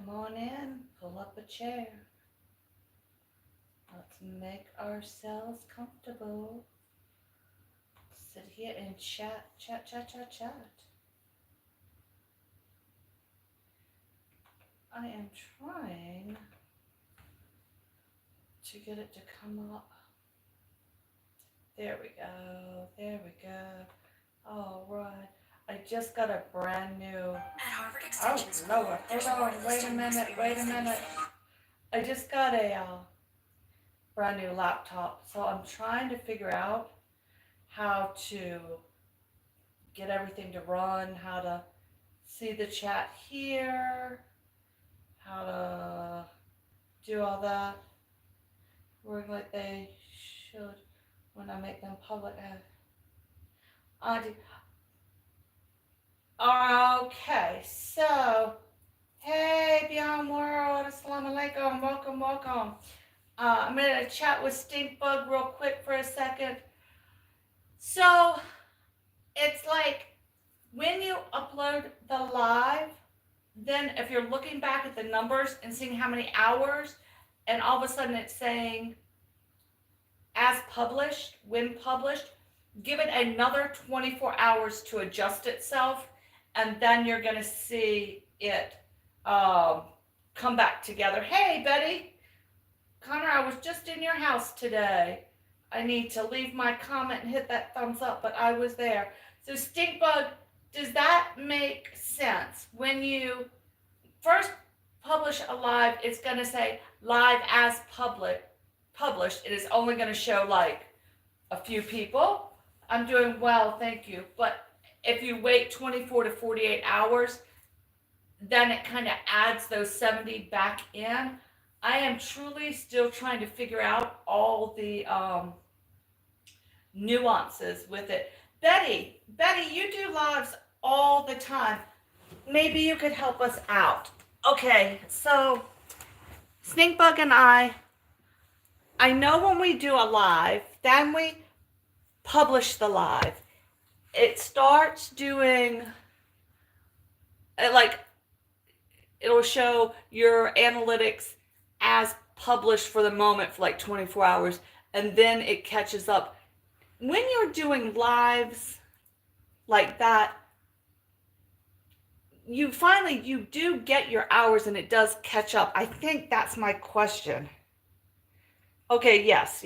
Come on in, pull up a chair. Let's make ourselves comfortable. Sit here and chat, chat, chat, chat, chat. I am trying to get it to come up. There we go, there we go. All right. I just got a brand new. Oh, Lord. Hold on, wait a minute, wait a minute. I just got a brand new laptop, so I'm trying to figure out how to get everything to run, how to see the chat here, how to do all that, work like they should when I make them public. Okay, so hey, Beyond World, Assalamu alaikum, welcome, welcome. I'm gonna chat with Stinkbug real quick for a second. So it's like when you upload the live, then if you're looking back at the numbers and seeing how many hours, and all of a sudden it's saying as published, when published, give it another 24 hours to adjust itself, and then you're going to see it come back together. Hey, Betty, Connor, I was just in your house today. I need to leave my comment and hit that thumbs up, but I was there. So Stinkbug, does that make sense? When you first publish a live, it's going to say live as published. It is only going to show like a few people. I'm doing well, thank you. But if you wait 24 to 48 hours, then it kind of adds those 70 back in. I am truly still trying to figure out all the nuances with it. Betty, you do lives all the time. Maybe you could help us out. Okay, so Stinkbug and I know when we do a live, then we publish the live. It starts doing, like, it'll show your analytics as published for the moment for like 24 hours, and then it catches up. When you're doing lives like that, you do get your hours and it does catch up. I think that's my question. Okay, yes.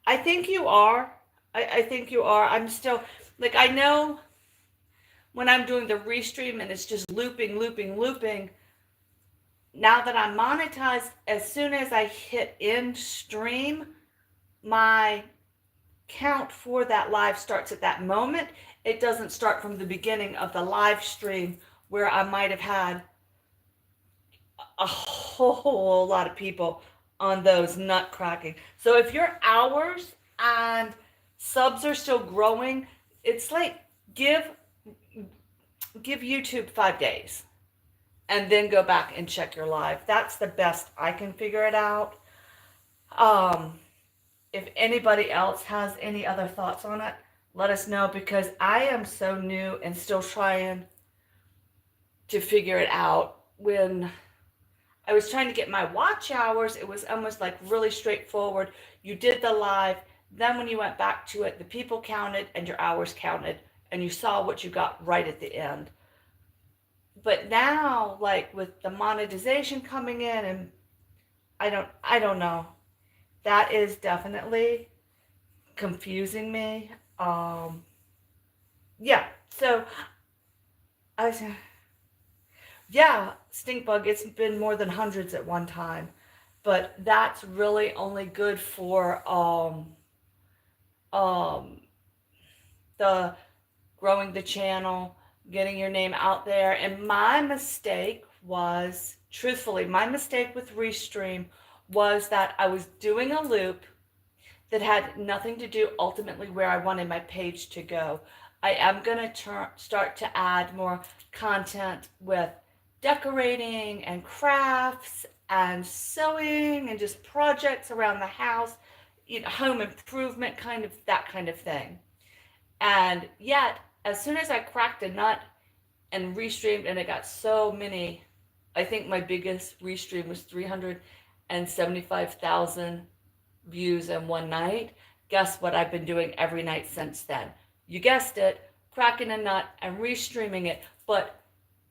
I think you are. I think you are. I'm still, like, I know when I'm doing the restream and it's just looping. Now that I'm monetized, as soon as I hit end stream, my count for that live starts at that moment. It doesn't start from the beginning of the live stream where I might have had a whole lot of people on those nut cracking. So if your hours and subs are still growing, it's like give YouTube 5 days and then go back and check your live. That's the best I can figure it out. If anybody else has any other thoughts on it, let us know, because I am so new and still trying to figure it out. When I was trying to get my watch hours, it was almost like really straightforward. You did the live, then when you went back to it, the people counted and your hours counted, and you saw what you got right at the end. But now, like with the monetization coming in, and I don't know. That is definitely confusing me. Yeah. So yeah, Stinkbug, it's been more than hundreds at one time, but that's really only good for the growing the channel, getting your name out there. And my mistake was, truthfully, my mistake with Restream was that I was doing a loop that had nothing to do ultimately where I wanted my page to go. I am going to start to add more content with decorating and crafts and sewing and just projects around the house, home improvement, that kind of thing. And yet, as soon as I cracked a nut and restreamed, and it got so many. I think my biggest restream was 375,000 views in one night. Guess what I've been doing every night since then? You guessed it, cracking a nut and restreaming it. But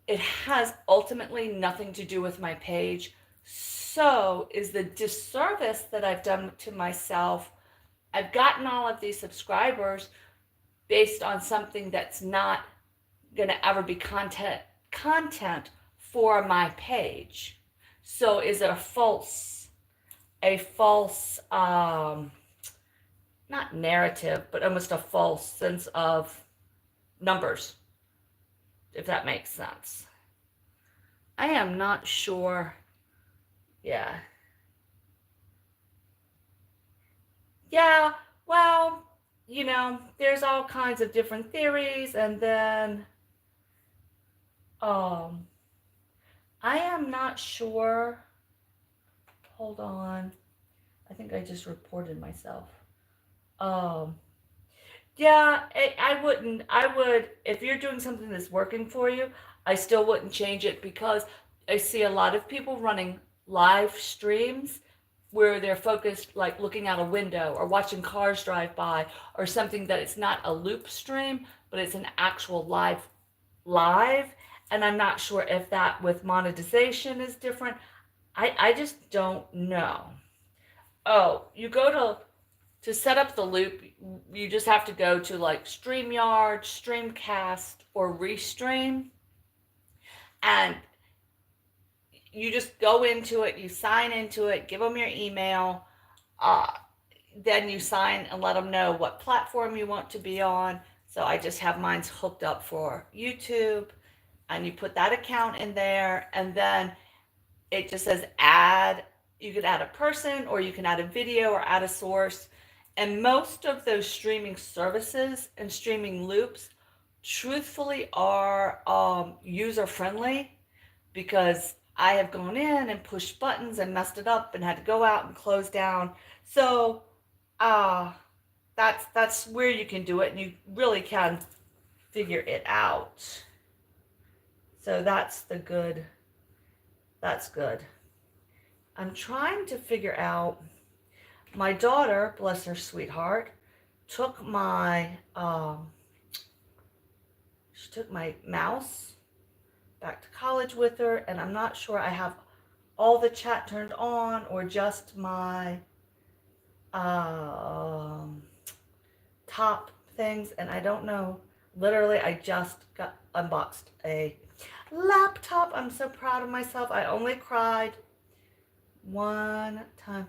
it has ultimately nothing to do with my page. So is the disservice that I've done to myself. I've gotten all of these subscribers based on something that's not going to ever be content for my page. So is it a false not narrative, but almost a false sense of numbers, if that makes sense? I am not sure. Yeah. Yeah, well, there's all kinds of different theories, and then um I am not sure. Hold on. I think I just reported myself. Um yeah, I would, if you're doing something that's working for you, I still wouldn't change it, because I see a lot of people running live streams where they're focused, like looking out a window or watching cars drive by, or something that it's not a loop stream, but it's an actual live. And I'm not sure if that with monetization is different. I just don't know. Oh, you go to set up the loop, you just have to go to like StreamYard, Streamcast, or Restream, and you just go into it, you sign into it, give them your email, uh, then you sign and let them know what platform you want to be on. So I just have mine hooked up for YouTube, and you put that account in there, and then it just says add. You could add a person, or you can add a video, or add a source. And most of those streaming services and streaming loops truthfully are user friendly, because I have gone in and pushed buttons and messed it up and had to go out and close down. So uh that's where you can do it, and you really can figure it out. So that's good. I'm trying to figure out, my daughter, bless her sweetheart, took she took my mouse back to college with her, and I'm not sure I have all the chat turned on or just my top things, and I don't know. Literally, I just got unboxed a laptop. I'm so proud of myself. I only cried one time.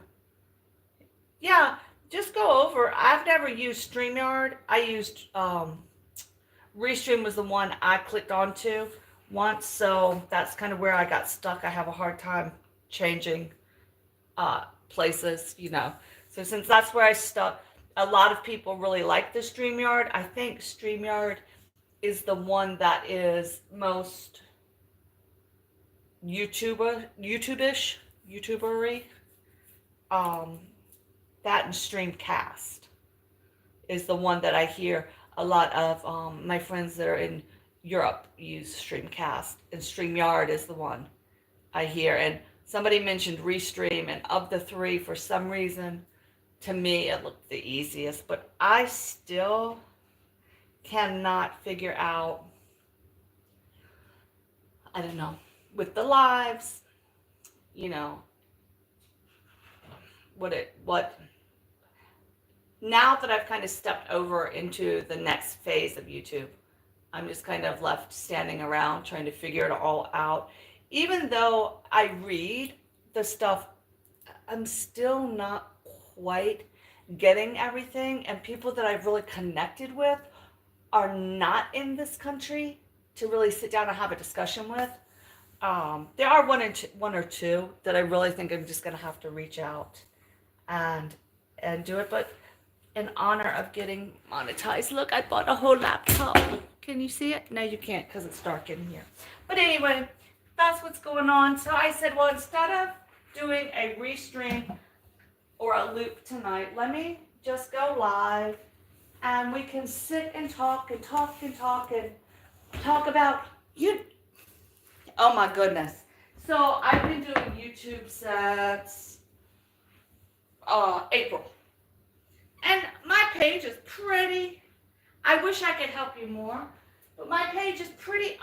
Yeah, just go over. I've never used StreamYard. I used Restream was the one I clicked onto once, so that's kind of where I got stuck. I have a hard time changing places. So since that's where I stuck, a lot of people really like the StreamYard. I think StreamYard is the one that is most YouTuber-y. That and Streamcast is the one that I hear a lot of my friends that are in Europe use Streamcast, and StreamYard is the one I hear. And somebody mentioned Restream, and of the three, for some reason, to me, it looked the easiest. But I still cannot figure out, I don't know, with the lives, you know, what now that I've kind of stepped over into the next phase of YouTube, I'm just kind of left standing around trying to figure it all out. Even though I read the stuff, I'm still not quite getting everything, and people that I've really connected with are not in this country to really sit down and have a discussion with. There are one or two that I really think I'm just gonna have to reach out and do it, but in honor of getting monetized. Look, I bought a whole laptop. Can you see it? No, you can't, because it's dark in here. But anyway, that's what's going on. So I said, well, instead of doing a restream or a loop tonight, let me just go live, and we can sit and talk and talk and talk and talk about, You, oh my goodness. So I've been doing YouTube since April. And my page is pretty, I wish I could help you more, but my page is pretty,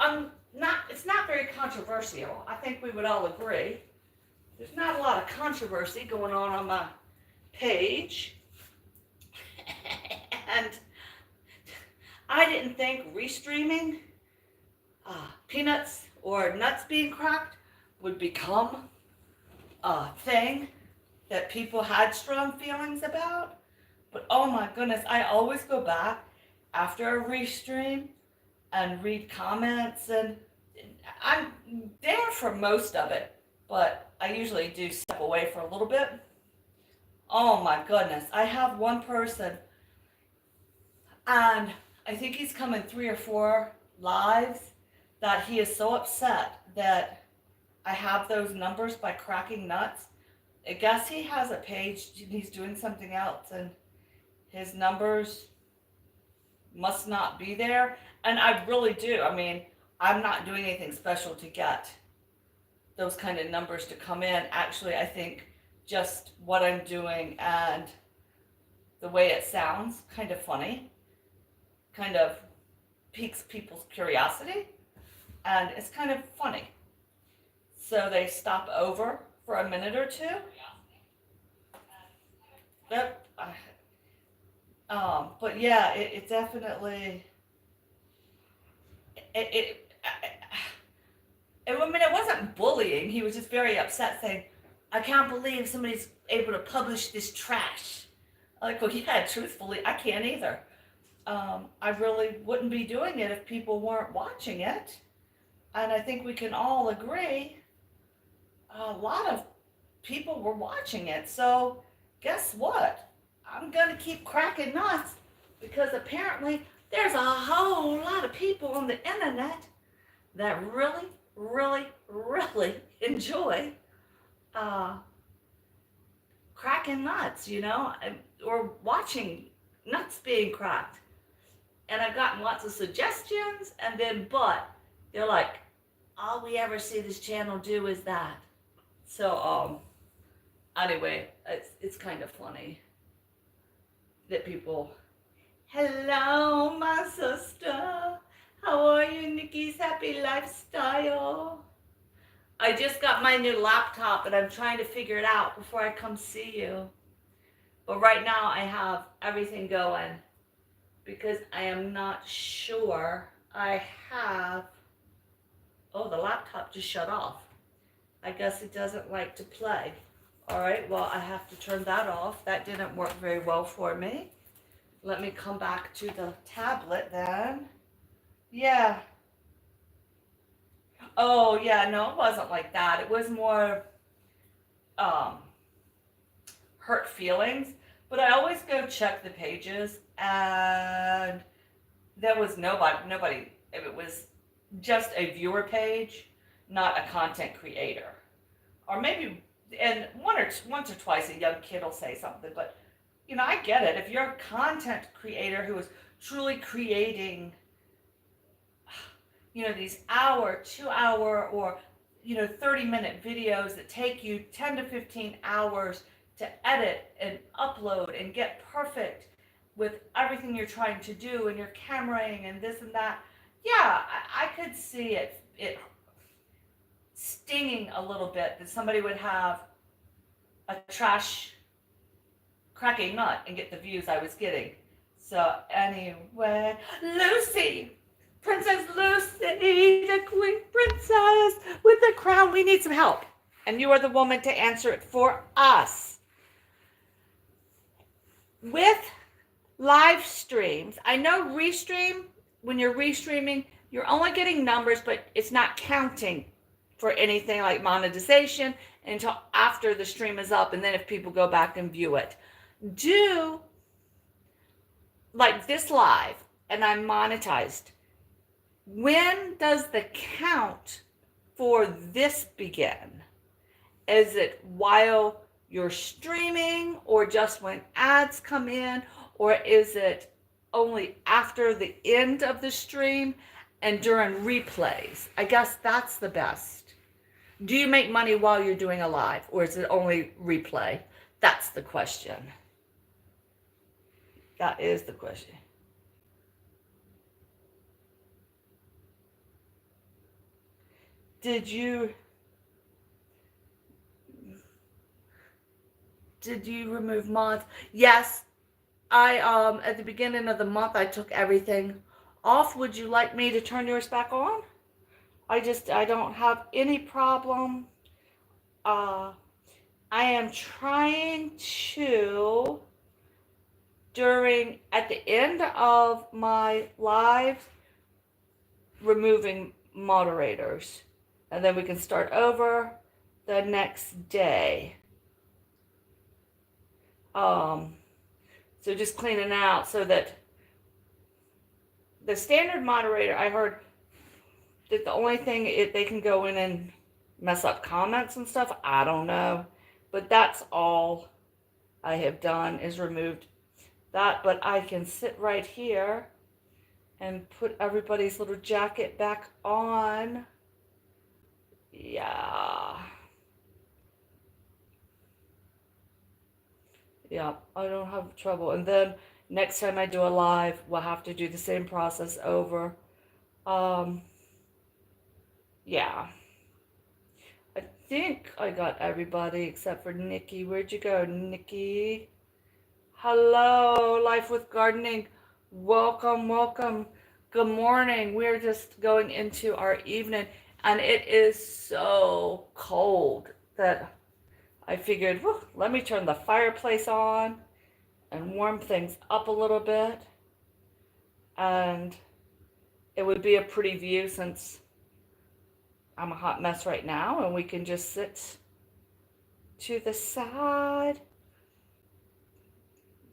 it's not very controversial. I think we would all agree. There's not a lot of controversy going on my page. And I didn't think restreaming peanuts or nuts being cracked would become a thing that people had strong feelings about. But oh my goodness, I always go back after a restream and read comments, and I'm there for most of it, but I usually do step away for a little bit. Oh my goodness, I have one person, and I think he's come in 3 or 4 lives, that he is so upset that I have those numbers by cracking nuts. I guess he has a page, he's doing something else, and his numbers must not be there. And I really do. I mean, I'm not doing anything special to get those kind of numbers to come in. Actually, I think just what I'm doing and the way it sounds kind of funny, kind of piques people's curiosity, and it's kind of funny. So they stop over for a minute or two. Yep. But yeah, it definitely, I mean, it wasn't bullying. He was just very upset, saying, I can't believe somebody's able to publish this trash. I'm like, well, yeah, truthfully, I can't either. I really wouldn't be doing it if people weren't watching it. And I think we can all agree a lot of people were watching it. So guess what? I'm going to keep cracking nuts, because apparently there's a whole lot of people on the internet that really, really, really enjoy cracking nuts, or watching nuts being cracked. And I've gotten lots of suggestions, and then, but they're like, all we ever see this channel do is that. So, anyway, it's kind of funny that people, hello, my sister. How are you, Nikki's Happy Lifestyle? I just got my new laptop, and I'm trying to figure it out before I come see you. But right now, I have everything going, because I am not sure I have, oh, the laptop just shut off. I guess it doesn't like to play. All right, well, I have to turn that off. That didn't work very well for me. Let me come back to the tablet then. Yeah. Oh, yeah, no, it wasn't like that. It was more hurt feelings. But I always go check the pages, and there was nobody. It was just a viewer page, not a content creator. Or maybe, and once or twice a young kid will say something, but I get it. If you're a content creator who is truly creating, these hour, 2-hour, or 30-minute videos that take you 10 to 15 hours to edit and upload and get perfect with everything you're trying to do, and your cameraing and this and that, yeah, I could see it stinging a little bit that somebody would have a trash cracking nut and get the views I was getting. So anyway, Lucy, Princess Lucy, the Queen Princess with the crown, we need some help. And you are the woman to answer it for us. With live streams, I know when you're restreaming, you're only getting numbers, but it's not counting for anything like monetization until after the stream is up, and then if people go back and view it. Do like this live, and I'm monetized. When does the count for this begin? Is it while you're streaming, or just when ads come in, or is it only after the end of the stream and during replays. I guess that's the best. Do you make money while you're doing a live, or is it only replay? That's the question. That is the question. Did you remove mods? Yes, I at the beginning of the month I took everything off. Would you like me to turn yours back on? I don't have any problem. I am trying to at the end of my live removing moderators, and then we can start over the next day. So just cleaning out so that the standard moderator, I heard that the only thing they can go in and mess up comments and stuff. I don't know, but that's all I have done is removed that. But I can sit right here and put everybody's little jacket back on. Yeah. Yeah, I don't have trouble. And then next time I do a live, we'll have to do the same process over. Yeah. I think I got everybody except for Nikki. Where'd you go, Nikki? Hello, Life with Gardening. Welcome, welcome. Good morning. We're just going into our evening, and it is so cold that I figured, let me turn the fireplace on and warm things up a little bit. And it would be a pretty view since I'm a hot mess right now, and we can just sit to the side.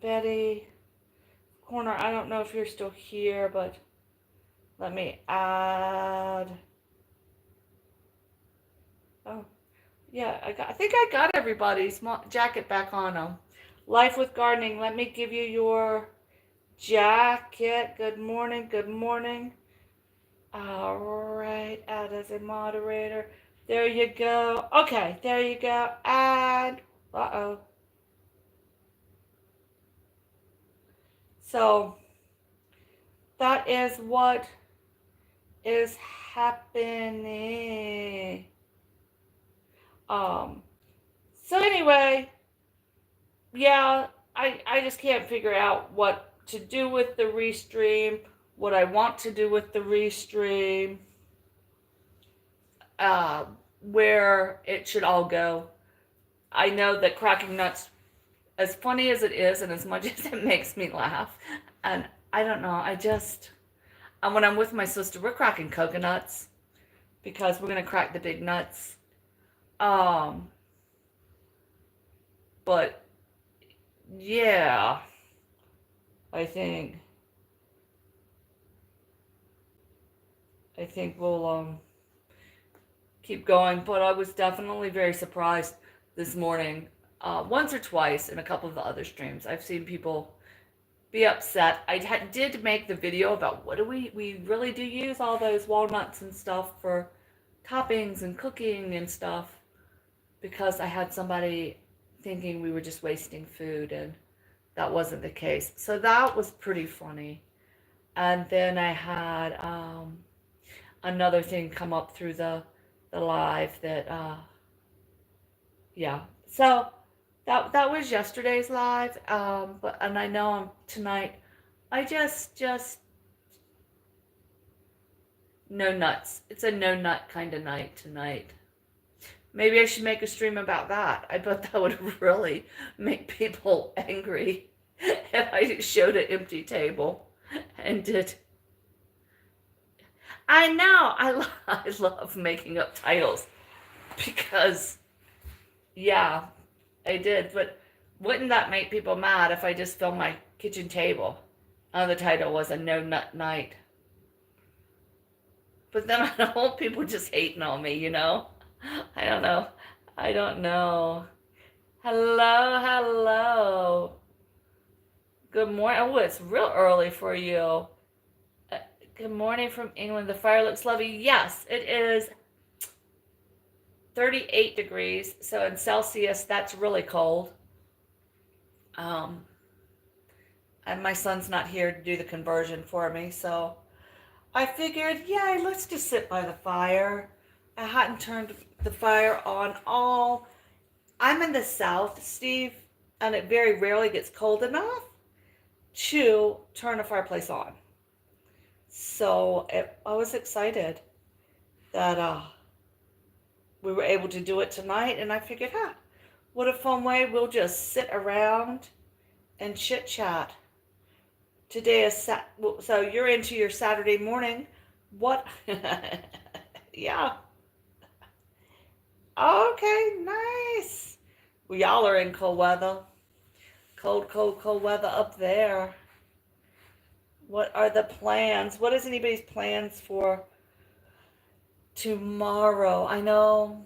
Betty Corner, I don't know if you're still here, but let me add. Oh, yeah, I think I got everybody's jacket back on them. Life with Gardening, let me give you your jacket. Good morning, good morning. All right, add as a moderator. There you go. Okay, there you go. Add. Uh-oh. So that is what is happening. So anyway, yeah, I just can't figure out what to do with the restream, what I want to do with the restream, where it should all go. I know that cracking nuts, as funny as it is and as much as it makes me laugh, and I don't know, and when I'm with my sister, we're cracking coconuts because we're going to crack the big nuts. But yeah, I think we'll keep going. But I was definitely very surprised this morning. Once or twice in a couple of the other streams, I've seen people be upset. I did make the video about what do we really do use all those walnuts and stuff for toppings and cooking and stuff, because I had somebody thinking we were just wasting food, and that wasn't the case. So that was pretty funny. And then I had another thing come up through the live that yeah. So that was yesterday's live. And I know tonight I just no nuts. It's a no nut kind of night tonight. Maybe I should make a stream about that. I bet that would really make people angry if I showed an empty table and did. I know. I love making up titles because, yeah, I did. But wouldn't that make people mad if I just filmed my kitchen table and the title was a no nut night? But then I don't want people just hating on me, you know? I don't know. I don't know. Hello, hello. Good morning. Oh, it's real early for you. Good morning from England. The fire looks lovely. Yes, it is 38 degrees. So in Celsius, that's really cold. Um, and my son's not here to do the conversion for me. So I figured, yeah, let's just sit by the fire. I hadn't turned the fire on all. I'm in the South, Steve, and it very rarely gets cold enough to turn a fireplace on. So I was excited that we were able to do it tonight, and I figured, what a fun way. We'll just sit around and chit chat. Today is so you're into your Saturday morning. What? Yeah. Okay, nice. Well, y'all are in cold weather. Cold, cold, cold weather up there. What are the plans? What is anybody's plans for tomorrow? I know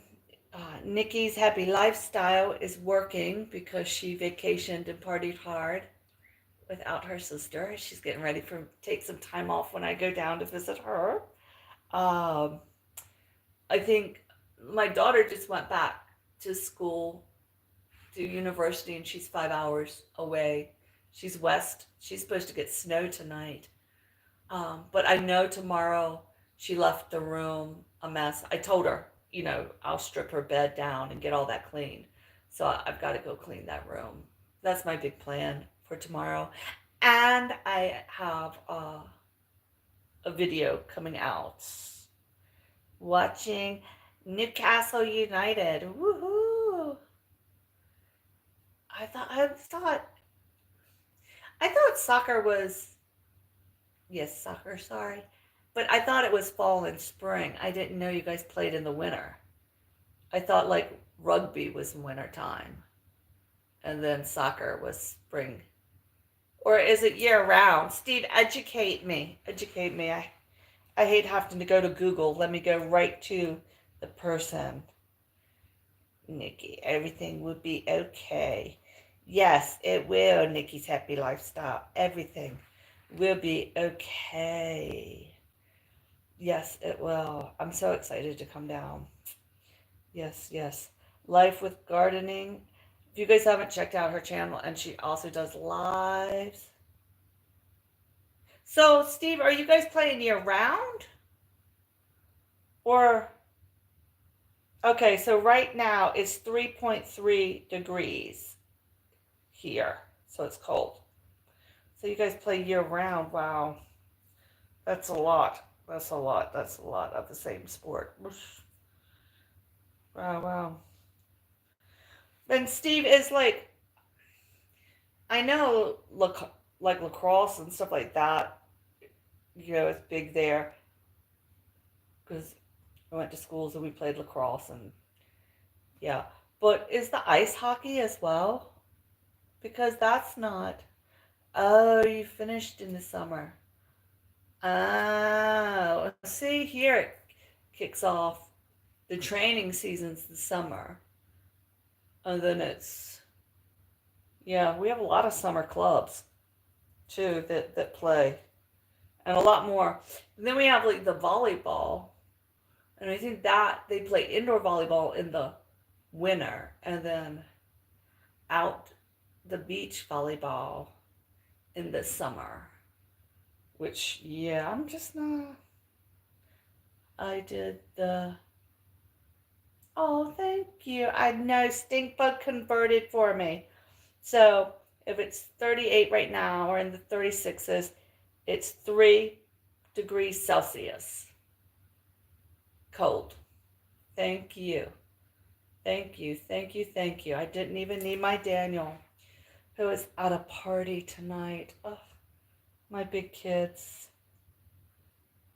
Nikki's happy lifestyle is working because she vacationed and partied hard without her sister. She's getting ready for take some time off when I go down to visit her. Um, I think my daughter just went back to school, to university, and she's 5 hours away. She's west. She's supposed to get snow tonight. But I know tomorrow she left the room a mess. I told her, I'll strip her bed down and get all that clean. So I've got to go clean that room. That's my big plan for tomorrow. And I have a video coming out watching Newcastle United. Woohoo! I thought soccer was, yes, soccer, sorry. But I thought it was fall and spring. I didn't know you guys played in the winter. I thought like rugby was winter time and then soccer was spring. Or is it year round? Steve, educate me. Educate me. I hate having to go to Google. Let me go right to the person. Nikki, everything will be okay. Yes, it will, Nikki's happy lifestyle. Everything will be okay. Yes, it will. I'm so excited to come down. Yes, yes. Life with gardening. If you guys haven't checked out her channel, and she also does lives. So, Steve, are you guys playing year round? Or, okay, so right now it's 3.3 degrees here. So it's cold. So you guys play year round. Wow. That's a lot. That's a lot. That's a lot of the same sport. Wow, wow. Then Steve is like, I know like lacrosse and stuff like that, it's big there because I went to schools and we played lacrosse and yeah. But is the ice hockey as well? Because that's not. Oh, you finished in the summer. Oh, see here it kicks off. The training season's the summer. And then yeah, we have a lot of summer clubs too that play. And a lot more. And then we have like the volleyball. And I think that they play indoor volleyball in the winter and then out the beach volleyball in the summer. Which, yeah, I'm just not. I did the. Oh, thank you. I know Stinkbug converted for me. So if it's 38 right now or in the 36s, it's 3 degrees Celsius. Cold. Thank you. Thank you. Thank you. Thank you. I didn't even need my Daniel, who is at a party tonight. Oh, my big kids.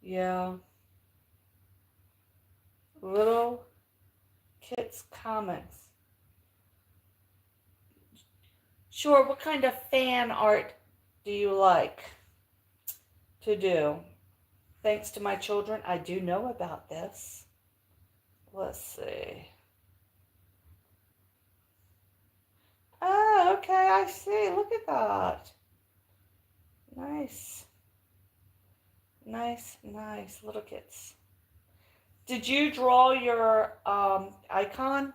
Yeah. Little kids comments. Sure, what kind of fan art do you like to do? Thanks to my children, I do know about this. Let's see. Oh, okay, I see. Look at that. Nice. Nice, nice little kids. Did you draw your icon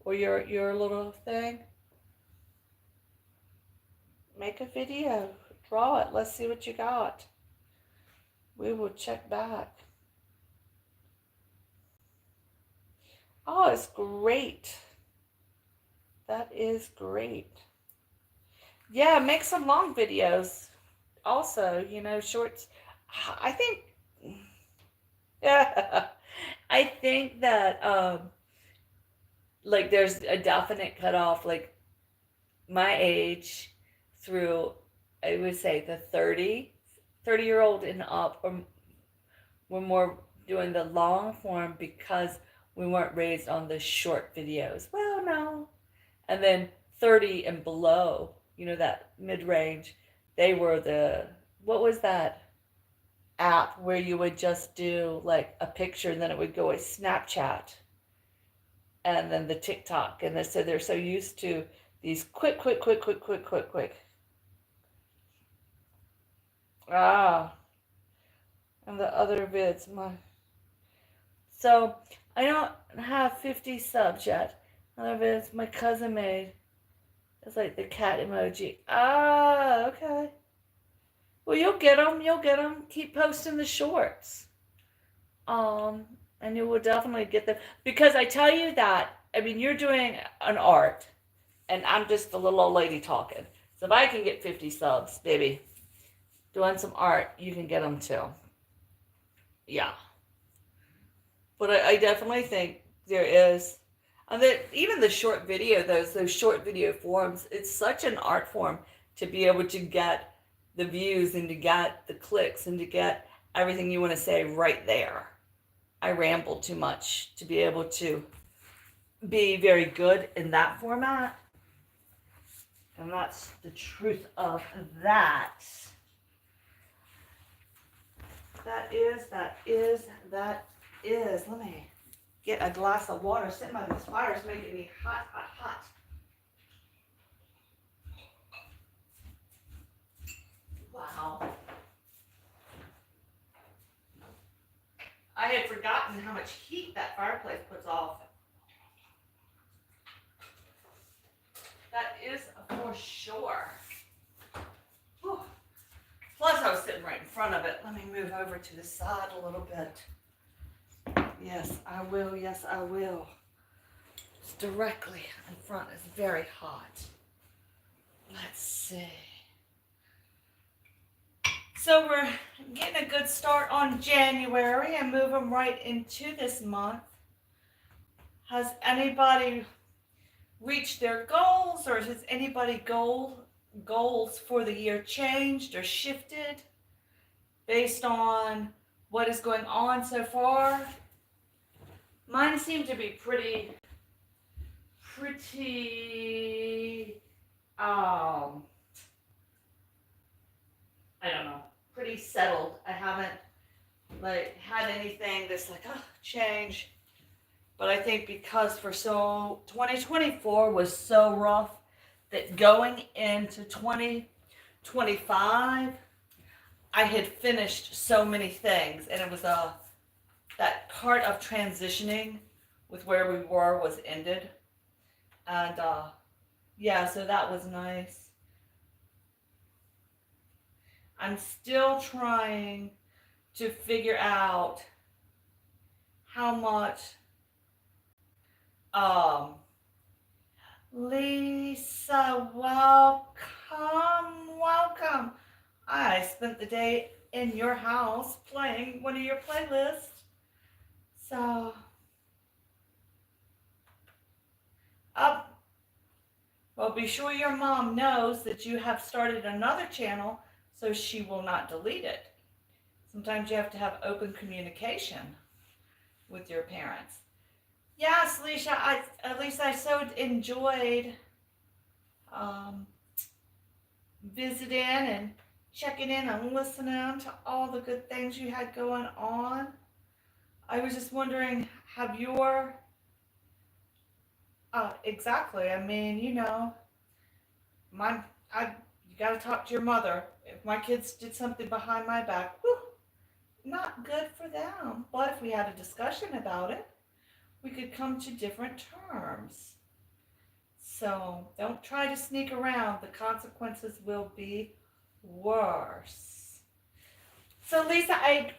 or your little thing? Make a video. Draw it. Let's see what you got. We will check back. Oh, it's great. That is great. Yeah, make some long videos. Also, shorts. I think, yeah, I think that like there's a definite cutoff. Like my age through, I would say the 30-year old and up, or we're more doing the long form because we weren't raised on the short videos. Well, no. And then 30 and below, that mid range, they were what was that app where you would just do like a picture and then it would go as Snapchat and then the TikTok. And so they're so used to these quick, quick, quick, quick, quick, quick, quick. Ah, and the other vids. So I don't have 50 subs yet. Other vids my cousin made. It's like the cat emoji. Ah, okay. Well, you'll get them. You'll get them. Keep posting the shorts. And you will definitely get them. Because I tell you that, I mean, you're doing an art, and I'm just a little old lady talking. So if I can get 50 subs, baby, doing some art, you can get them too. Yeah. But I definitely think there is, and that even the short video, those short video forms, it's such an art form to be able to get the views and to get the clicks and to get everything you want to say right there. I ramble too much to be able to be very good in that format. And that's the truth of that. That is. Let me get a glass of water. Sitting by this fire is making me hot, hot, hot. Wow. I had forgotten how much heat that fireplace puts off. That is for sure. Whew. Plus, I was sitting right in front of it. Let me move over to the side a little bit. Yes, I will. Yes, I will. It's directly in front. It's very hot. Let's see. So we're getting a good start on January and moving right into this month. Has anybody reached their goals, or has anybody goals for the year changed or shifted based on what is going on so far? Mine seem to be pretty I don't know, pretty settled. I haven't had anything that's like, change. But I think because 2024 was so rough that going into 2025, I had finished so many things, and it was that part of transitioning with where we were was ended. And yeah, so that was nice. I'm still trying to figure out how much Lisa, welcome. I spent the day in your house playing one of your playlists. So well, be sure your mom knows that you have started another channel so she will not delete it. Sometimes you have to have open communication with your parents. Yes, Leisha, at least I so enjoyed visiting and checking in and listening to all the good things you had going on. I was just wondering, have your exactly. I mean, you got to talk to your mother. If my kids did something behind my back, whew, good for them. But if we had a discussion about it, we could come to different terms. So don't try to sneak around. The consequences will be worse. So Lisa, I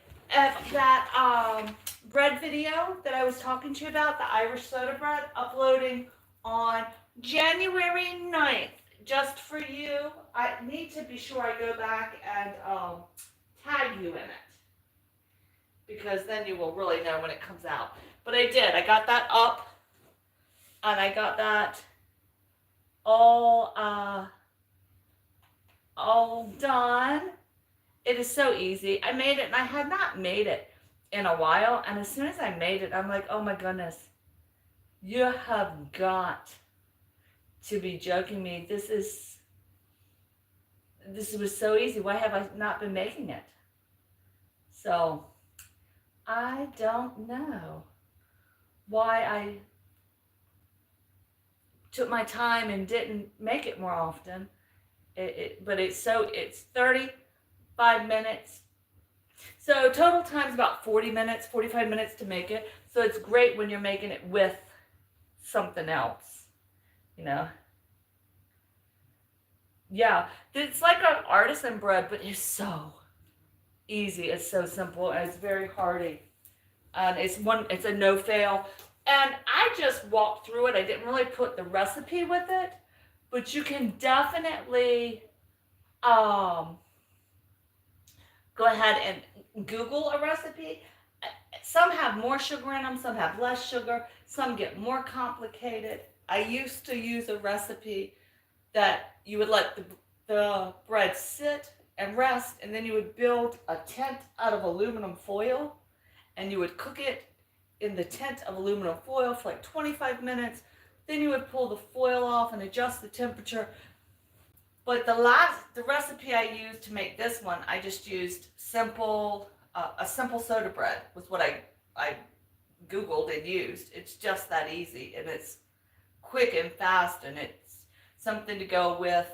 that bread video that I was talking to you about, the Irish soda bread, uploading on January 9th, just for you. I need to be sure I go back and tag you in it, because then you will really know when it comes out. But I did. I got that up, and I got that all done. It is so easy. I made it, and I had not made it in a while. And as soon as I made it, I'm like, oh my goodness, you have got to be joking me. This was so easy. Why have I not been making it? So I don't know why I took my time and didn't make it more often. But it's 35 minutes. So total time is about 40 minutes, 45 minutes to make it. So it's great when you're making it with something else, you know. Yeah, it's like an artisan bread, but it's so easy. It's so simple, and it's very hearty. And it's a no fail. And I just walked through it. I didn't really put the recipe with it, but you can definitely go ahead and Google a recipe. Some have more sugar in them, some have less sugar, some get more complicated. I used to use a recipe that you would let the bread sit and rest, and then you would build a tent out of aluminum foil, and you would cook it in the tent of aluminum foil for like 25 minutes. Then you would pull the foil off and adjust the temperature. But the recipe I used to make this one, I just used a simple soda bread was what I Googled and used. It's just that easy, and it's quick and fast, and it's something to go with,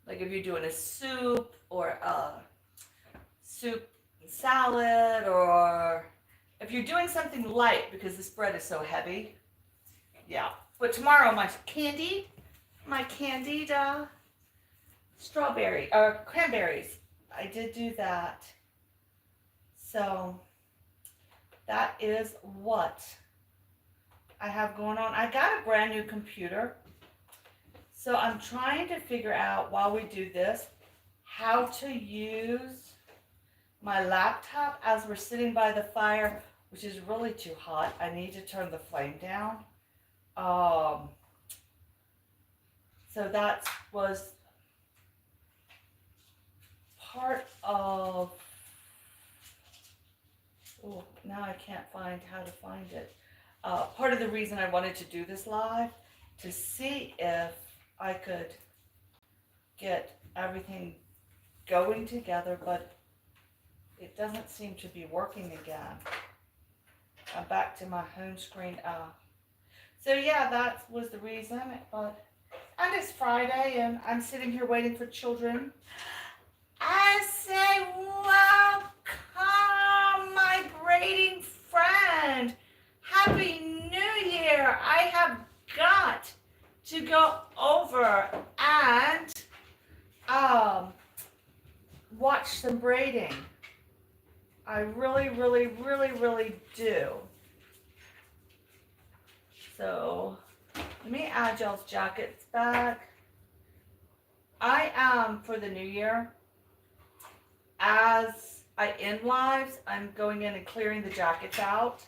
like if you're doing a soup or a soup and salad, or if you're doing something light, because this bread is so heavy. Yeah. But tomorrow my candied strawberry or cranberries, I did do that. So that is what I have going on. I got a brand new computer, so I'm trying to figure out, while we do this, how to use my laptop as we're sitting by the fire, which is really too hot. I need to turn the flame down. So that was part of, oh, now I can't find how to find it. Part of the reason I wanted to do this live, to see if I could get everything going together, but it doesn't seem to be working again. I'm back to my home screen. So yeah, that was the reason. And it's Friday, and I'm sitting here waiting for children. I say, welcome, my braiding friend. Happy New Year. I have got to go over and watch some braiding. I really, really, really, really do. So let me add y'all's jackets back. I am, for the new year, as I end lives, I'm going in and clearing the jackets out.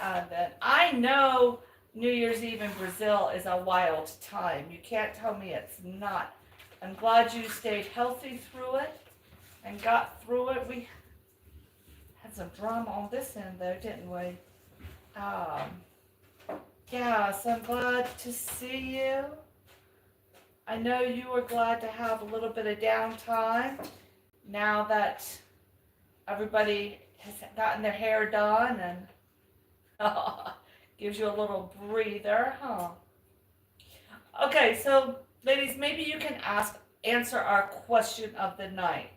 And then I know New Year's Eve in Brazil is a wild time. You can't tell me it's not. I'm glad you stayed healthy through it and got through it. We had some drama on this end though, didn't we? Yeah, so I'm glad to see you. I know you were glad to have a little bit of downtime now that everybody has gotten their hair done, and gives you a little breather, huh? Okay, so ladies, maybe you can answer our question of the night.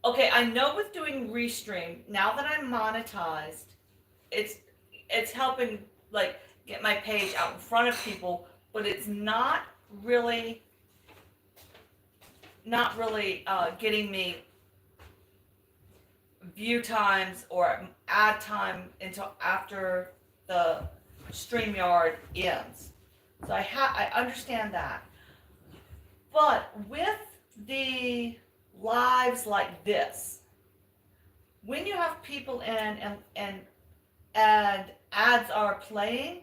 Okay, I know with doing Restream, now that I'm monetized, it's it's helping like get my page out in front of people, but it's really not really getting me view times or ad time until after the StreamYard ends. So I understand that. But with the lives like this, when you have people in and ads are playing,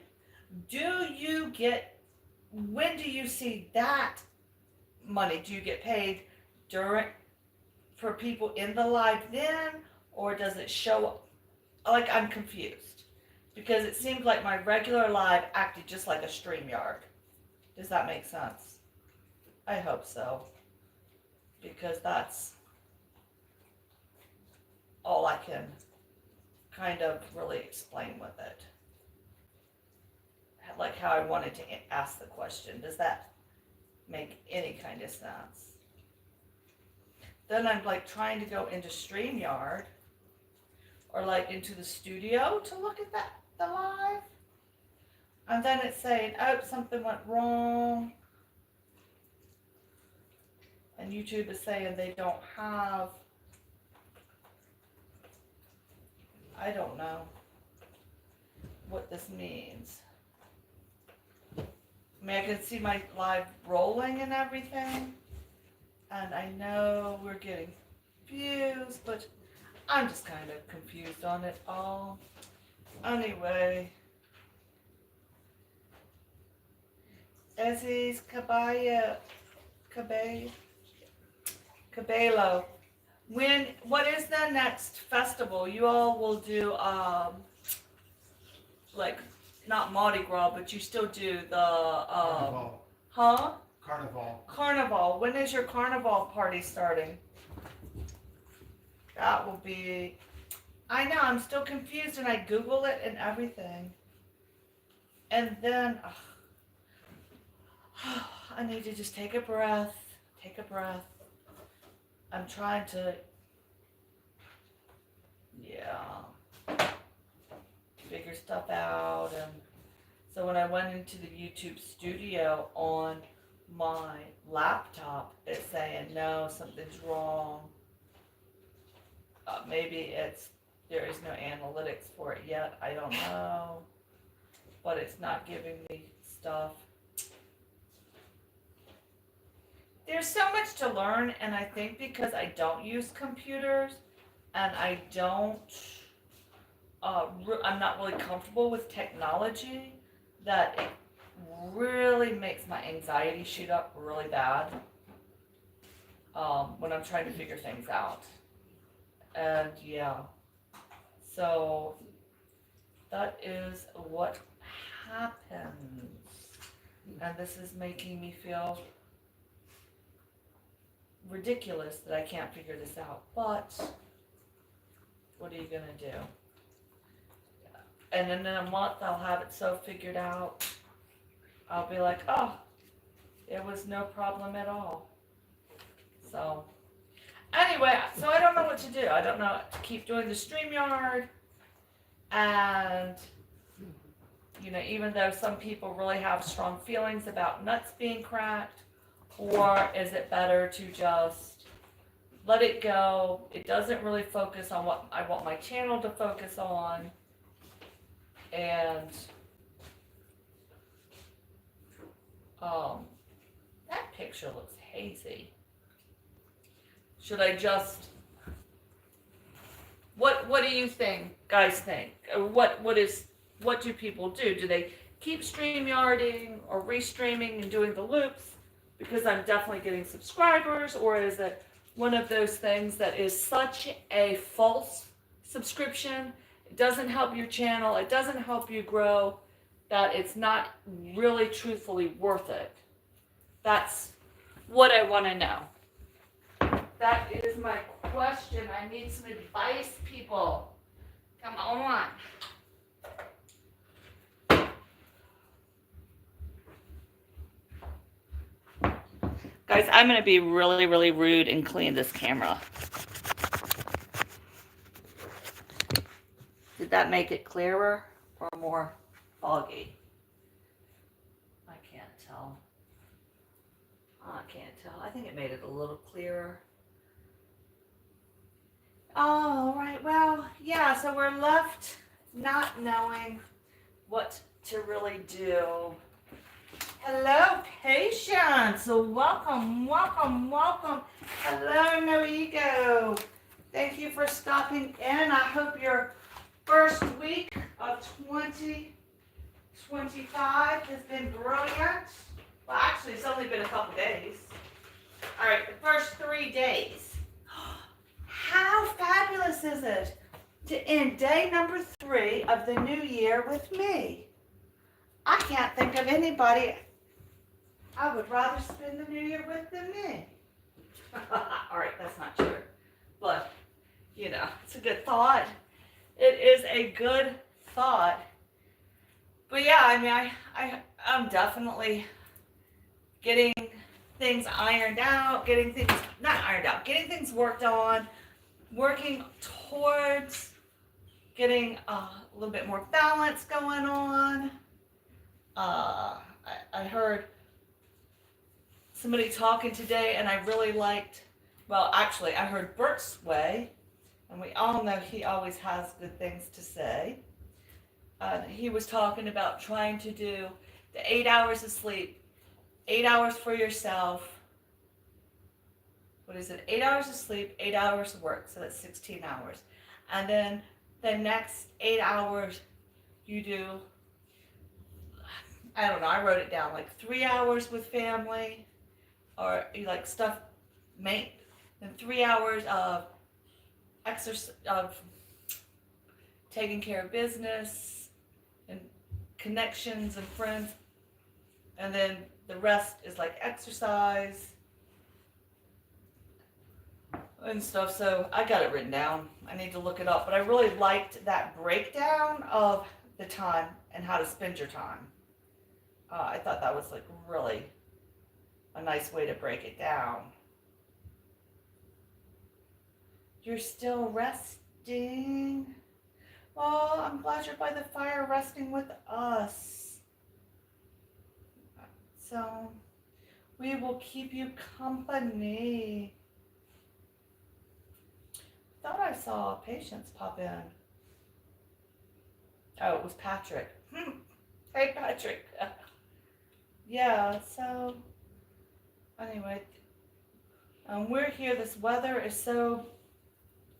do you get when do you see that money? Do you get paid during for people in the live then, or does it show up? Like, I'm confused because it seemed like my regular live acted just like a StreamYard. Does that make sense? I hope so, because that's all I can kind of really explain with it. Like how I wanted to ask the question. Does that make any kind of sense? Then I'm like trying to go into StreamYard or like into the studio to look at the live. And then it's saying, oh, something went wrong. And YouTube is saying they don't have, I don't know what this means. I mean, I can see my live rolling and everything. And I know we're getting views, but I'm just kind of confused on it all. Anyway. Ezzy's Cabello. What is the next festival? You all will do, like, not Mardi Gras, but you still do the, Carnival. huh? Carnival. Carnival. When is your carnival party starting? That will be, I know, I'm still confused and I Google it and everything. And then, I need to just take a breath. Take a breath. I'm trying to, figure stuff out. And so when I went into the YouTube studio on my laptop, it's saying, no, something's wrong. Maybe there is no analytics for it yet. I don't know. But it's not giving me stuff. There's so much to learn, and I think because I don't use computers and I don't, I'm not really comfortable with technology, that it really makes my anxiety shoot up really bad when I'm trying to figure things out. And so that is what happens. And this is making me feel ridiculous that I can't figure this out, but what are you gonna do? And then in a month I'll have it so figured out, I'll be like, oh, it was no problem at all. So anyway, so I don't know what to do. I don't know to keep doing the StreamYard, and even though some people really have strong feelings about nuts being cracked, or is it better to just let it go? It doesn't really focus on what I want my channel to focus on. And that picture looks hazy. Should I just, what do you guys think? What do people do? Do they keep StreamYarding or restreaming and doing the loops because I'm definitely getting subscribers, or is it one of those things that is such a false subscription? It doesn't help your channel, it doesn't help you grow, that it's not really truthfully worth it. That's what I want to know. That is my question. I need some advice, people. Come on. Guys, I'm going to be really, really rude and clean this camera. Did that make it clearer or more foggy? I can't tell. I can't tell. I think it made it a little clearer. All right, well, yeah, so we're left not knowing what to really do. Hello, Patience. Welcome, welcome, welcome. Hello, No Ego. Thank you for stopping in. I hope your first week of 2025 has been brilliant. Well, actually, it's only been a couple days. All right, the first 3 days. How fabulous is it to end day number 3 of the new year with me? I can't think of anybody I would rather spend the new year with than me. All right, that's not true. But, you know, it's a good thought. It is a good thought. But yeah, I mean, I'm definitely getting things ironed out, getting things worked on, working towards getting a little bit more balance going on. I heard somebody talking today, and I really liked, well, actually, I heard Bert Sway, and we all know he always has good things to say. He was talking about trying to do the 8 hours of sleep, 8 hours for yourself. What is it? 8 hours of sleep, 8 hours of work, so that's 16 hours. And then the next 8 hours, you do, I don't know, I wrote it down, like 3 hours with family, or you like stuff, then 3 hours of exercise, of taking care of business and connections and friends, and then the rest is like exercise and stuff. So I got it written down. I need to look it up, but I really liked that breakdown of the time and how to spend your time. I thought that was like really a nice way to break it down. You're still resting? Well, I'm glad you're by the fire resting with us. So we will keep you company. Thought I saw Patience pop in. Oh, it was Patrick. Hey, Patrick. Yeah, so anyway, we're here. This weather is so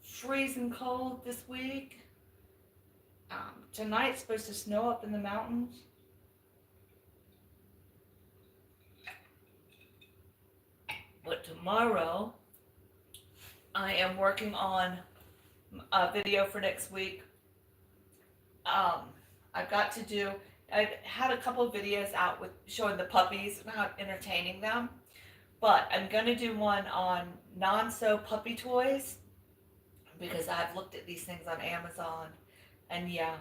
freezing cold this week. Tonight's supposed to snow up in the mountains. But tomorrow, I am working on a video for next week. I've had a couple of videos out with showing the puppies and how entertaining them. But I'm going to do one on non-sew puppy toys, because I've looked at these things on Amazon, and yeah,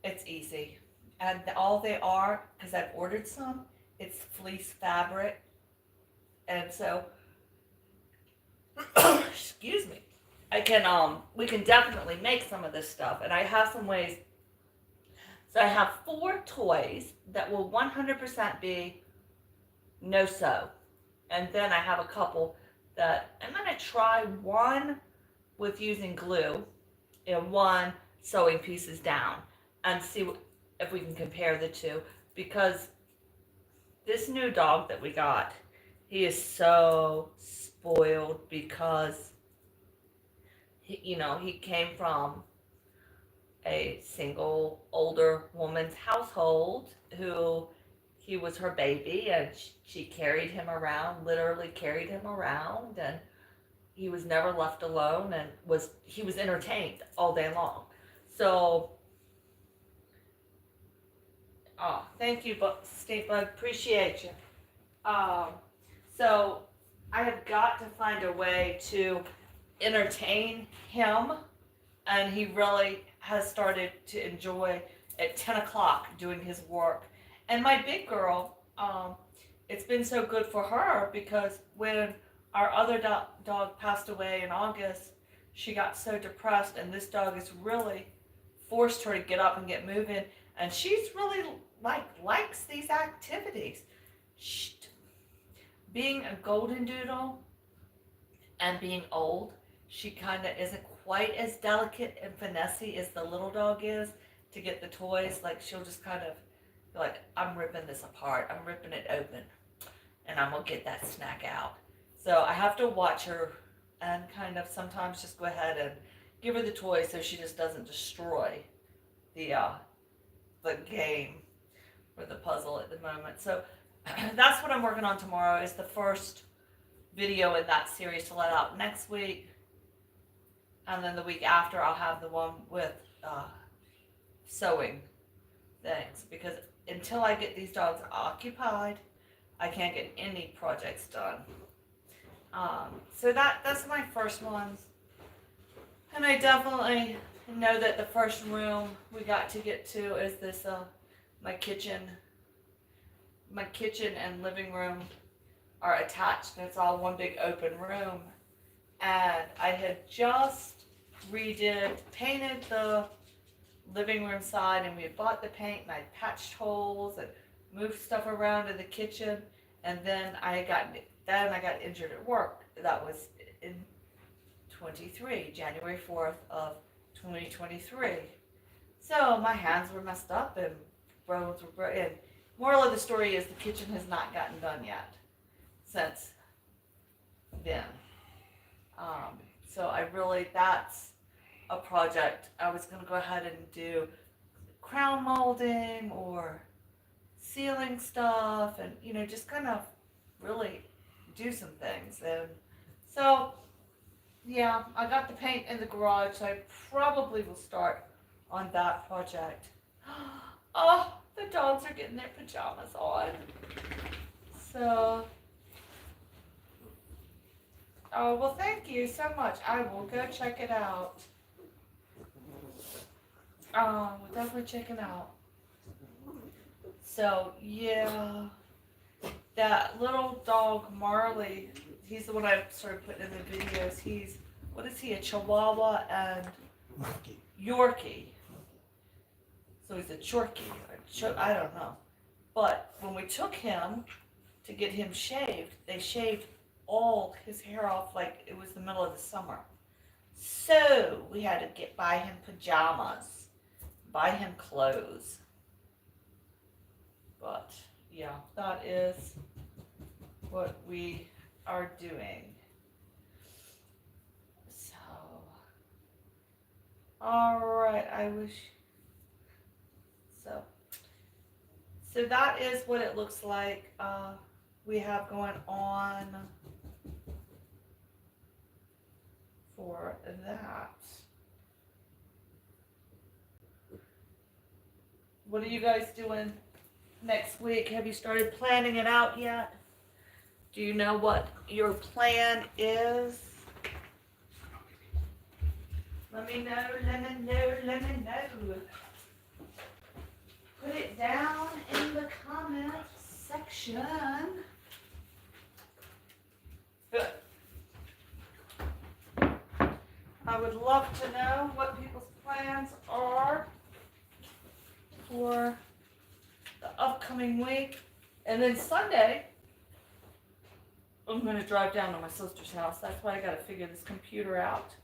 it's easy. And all they are, because I've ordered some, it's fleece fabric. And so, excuse me, we can definitely make some of this stuff. And I have some ways. So I have 4 toys that will 100% be no sew. And then I have a couple that I'm going to try one with using glue and one sewing pieces down and see if we can compare the two. Because this new dog that we got, he is so spoiled because he came from a single older woman's household who he was her baby, and she carried him around, literally carried him around, and he was never left alone, and he was entertained all day long. So, thank you, State Bug, appreciate you. So I have got to find a way to entertain him, and he really has started to enjoy at 10 o'clock doing his work. And my big girl, it's been so good for her, because when our other dog passed away in August, she got so depressed, and this dog is really forced her to get up and get moving, and she's really likes these activities. She, being a golden doodle and being old, she kind of isn't quite as delicate and finessey as the little dog is to get the toys. Like she'll just kind of be like, I'm ripping this apart, I'm ripping it open, and I'm gonna get that snack out. So I have to watch her and kind of sometimes just go ahead and give her the toy so she just doesn't destroy the game or the puzzle at the moment. So that's what I'm working on tomorrow is the first video in that series to let out next week. And then the week after I'll have the one with sewing things, because until I get these dogs occupied, I can't get any projects done. So that's my first ones. And I definitely know that the first room we got to get to is this my kitchen and living room are attached, and it's all one big open room. And I had just painted the living room side, and we had bought the paint, and I patched holes and moved stuff around in the kitchen, and then I got injured at work. That was in January 4th of 2023. So my hands were messed up and bones were broken. Moral of the story is the kitchen has not gotten done yet since then. So that's a project. I was going to go ahead and do crown molding or ceiling stuff and, just kind of really do some things. And so, yeah, I got the paint in the garage, so I probably will start on that project. Oh, the dogs are getting their pajamas on. So, oh, well, thank you so much. I will go check it out. We'll definitely check it out. So, yeah, that little dog, Marley, he's the one I started putting in the videos. What is he, a Chihuahua and Yorkie. So he's a Chorky, I don't know. But when we took him to get him shaved, they shaved all his hair off like it was the middle of the summer. So we had to buy him pajamas, buy him clothes. But yeah, that is what we are doing. So, all right, So that is what it looks like we have going on for that. What are you guys doing next week? Have you started planning it out yet? Do you know what your plan is? Let me know. Put it down in the comment section. Good. I would love to know what people's plans are for the upcoming week. And then Sunday, I'm going to drive down to my sister's house. That's why I got to figure this computer out.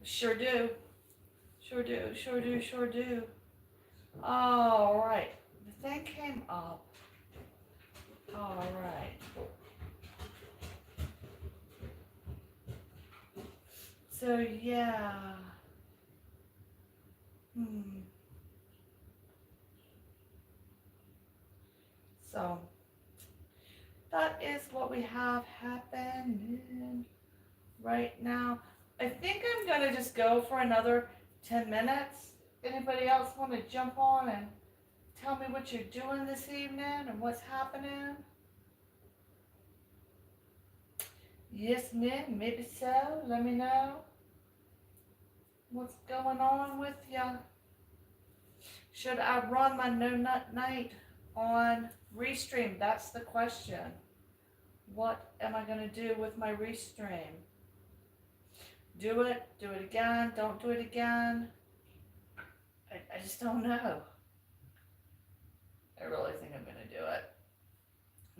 Sure do. All right. The thing came up. All right. So, yeah. So, that is what we have happening right now. I think I'm going to just go for another 10 minutes. Anybody else want to jump on and tell me what you're doing this evening and what's happening? Yes, ma'am, maybe so. Let me know what's going on with you. Should I run my No Nut Night on Restream? That's the question. What am I going to do with my Restream? do it again, don't do it again. I just don't know. I really think I'm gonna do it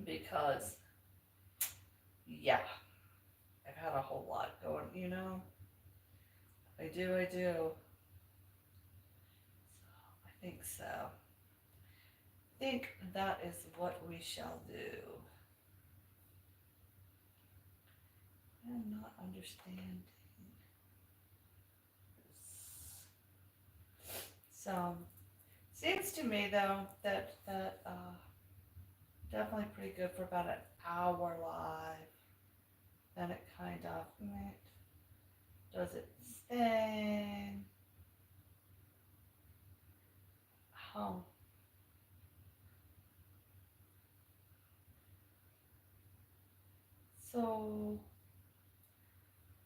because, yeah, I've had a whole lot going, you know. I do. So I think so. I think that is what we shall do. I'm not understanding. So, seems to me though that definitely pretty good for about an hour live. Then it kind of does its thing. Oh. So,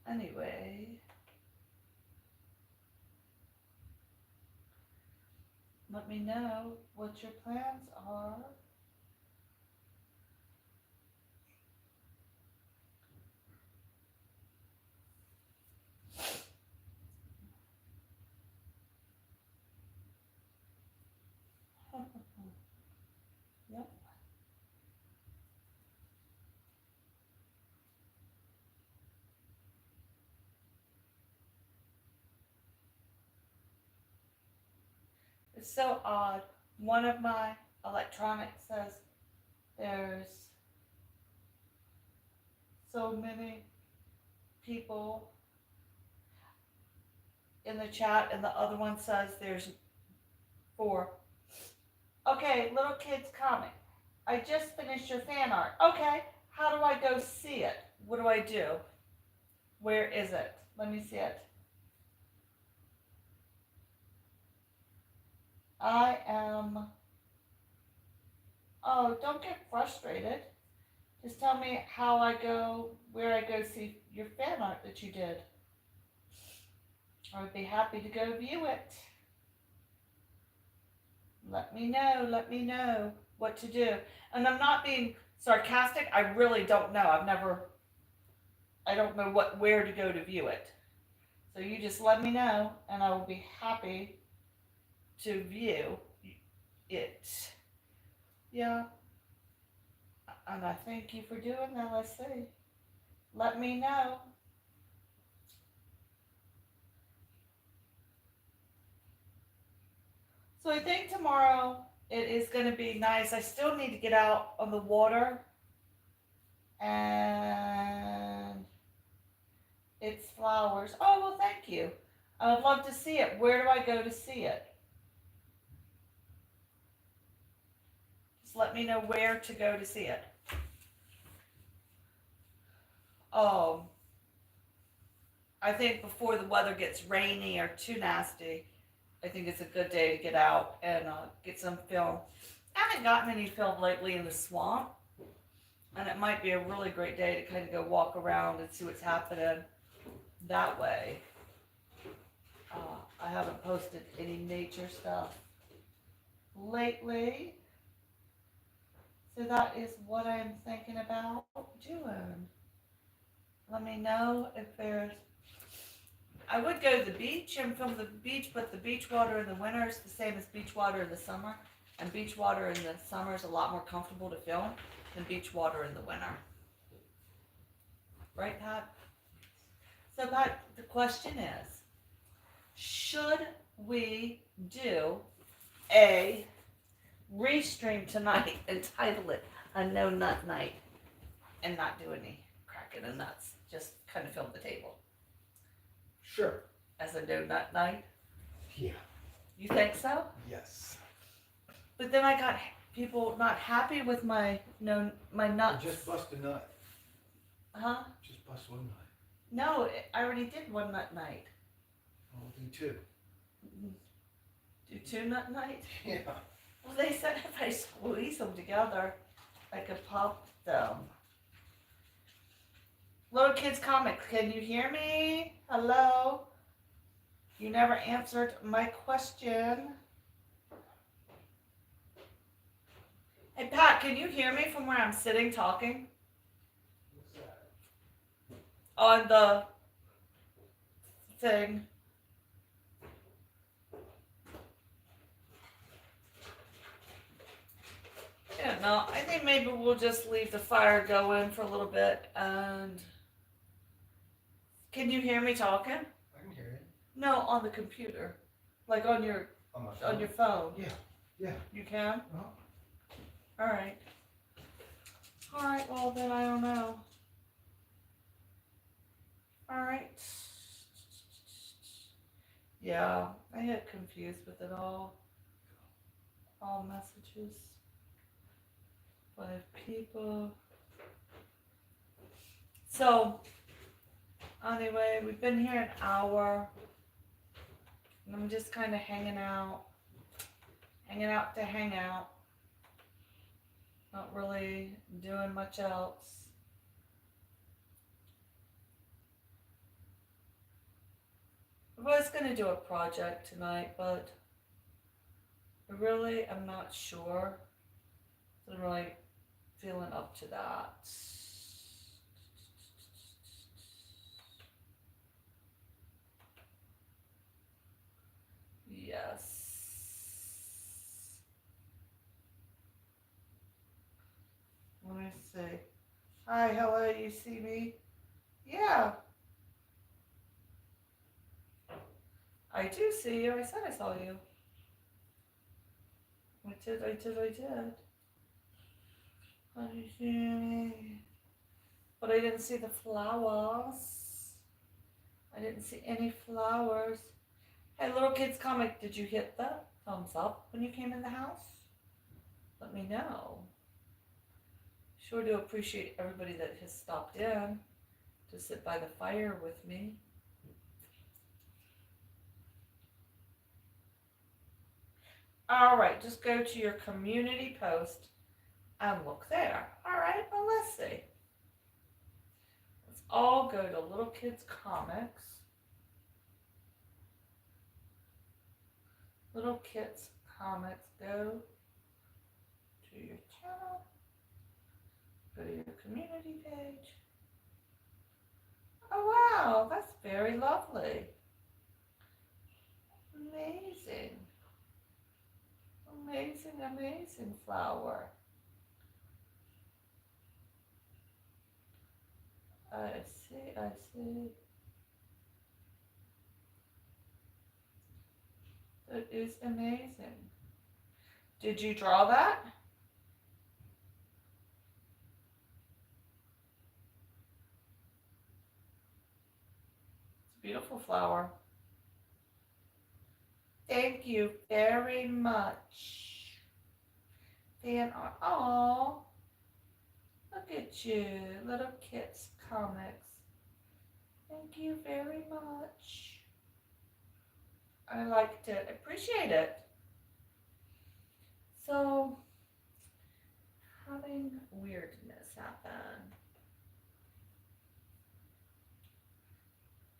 anyway, let me know what your plans are. Yep. It's so odd. One of my electronics says there's so many people in the chat, and the other one says there's 4. Okay, little kids comment. I just finished your fan art. Okay, how do I go see it? What do I do? Where is it? Let me see it. I am. Oh, don't get frustrated. Just tell me how I go, where I go see your fan art that you did. I would be happy to go view it. Let me know what to do. And I'm not being sarcastic. I really don't know. I don't know where to go to view it. So you just let me know and I will be happy to view it. Yeah. And I thank you for doing that. Let's see. Let me know. So I think tomorrow it is going to be nice. I still need to get out on the water. And it's flowers. Oh, well, thank you. I would love to see it. Where do I go to see it? Just let me know where to go to see it. I think before the weather gets rainy or too nasty, I think it's a good day to get out and get some film. I haven't gotten any film lately in the swamp, and it might be a really great day to kind of go walk around and see what's happening that way. I haven't posted any nature stuff lately, so that is what I'm thinking about doing. Let me know if there's. I would go to the beach and film the beach, but the beach water in the winter is the same as beach water in the summer, and beach water in the summer is a lot more comfortable to film than beach water in the winter. Right, Pat? So, Pat, the question is, should we do a restream tonight and title it a no nut night and not do any cracking of nuts? Just kind of film the table Sure. as a no nut night? Yeah. You think so? Yes. But then I got people not happy with my nuts. Just bust a nut. Huh? Just bust one nut. No, I already did one nut night. I'll do 2. Do 2 nut night? Yeah. Well, they said if I squeeze them together, I could pop them. Little Kids Comics, can you hear me? Hello? You never answered my question. Hey, Pat, can you hear me from where I'm sitting talking? What's that? On the thing. Yeah, no, I think maybe we'll just leave the fire going for a little bit. And can you hear me talking? I can hear it. No, on the computer, like on your On my phone? on your phone. Yeah. You can. Uh-huh. All right. All right. Well, then I don't know. All right. Yeah, I get confused with it all. All messages. 5 people. So, anyway, we've been here an hour. And I'm just kind of hanging out. Hanging out to hang out. Not really doing much else. I was going to do a project tonight, but I really am not sure. I'm really feeling up to that. Yes. Let me see. Hi, hello, you see me? Yeah, I do see you. I said I saw you. I did. I see me. But I didn't see the flowers. I didn't see any flowers. Hey, little kids comic, did you hit the thumbs up when you came in the house? Let me know. Sure do appreciate everybody that has stopped in to sit by the fire with me. All right, just go to your community post and look there. All right, well, let's see. Let's all go to Little Kids Comics. Little Kids Comics, go to your channel, go to your community page. Oh wow, that's very lovely. Amazing. Amazing, amazing flower. I see. That is amazing. Did you draw that? It's a beautiful flower. Thank you very much. Fan art. Aw. Look at you, Little Kids Comics. Thank you very much. I liked it. I appreciate it. So, having weirdness happen.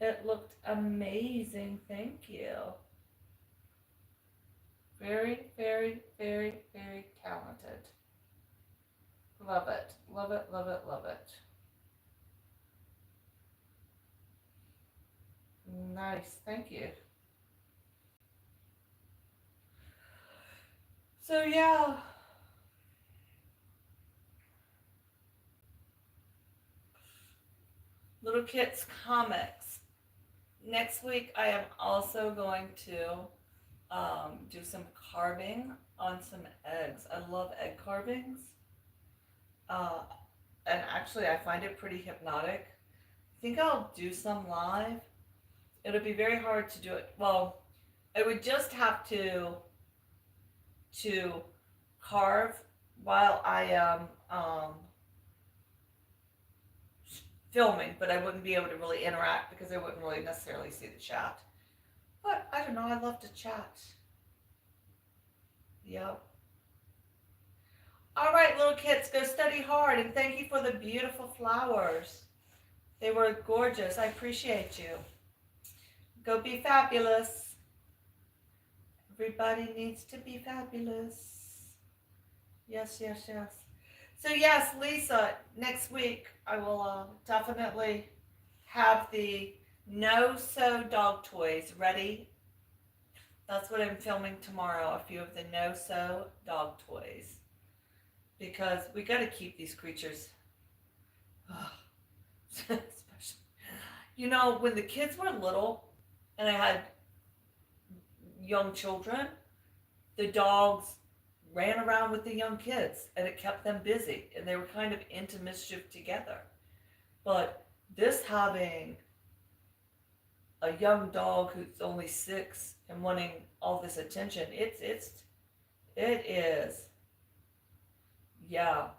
It looked amazing. Thank you. Very, very, very, very talented. Love it. Love it, love it, love it. Nice. Thank you. So, yeah. Little Kids Comics. Next week, I am also going to do some carving on some eggs. I love egg carvings. And actually, I find it pretty hypnotic. I think I'll do some live. It'll be very hard to do it. Well, I would just have to carve while I am filming, but I wouldn't be able to really interact because I wouldn't really necessarily see the chat. But I don't know, I love to chat. Yep. All right, little kids, go study hard, and thank you for the beautiful flowers. They were gorgeous. I appreciate you. Go be fabulous. Everybody needs to be fabulous. Yes, yes, yes. So yes, Lisa, next week I will definitely have the No sew dog toys. Ready? That's what I'm filming tomorrow. A few of the no sew dog toys. Because we got to keep these creatures. Especially, when the kids were little and I had young children, the dogs ran around with the young kids and it kept them busy and they were kind of into mischief together. But this having a young dog who's only 6 and wanting all this attention, it is, yeah,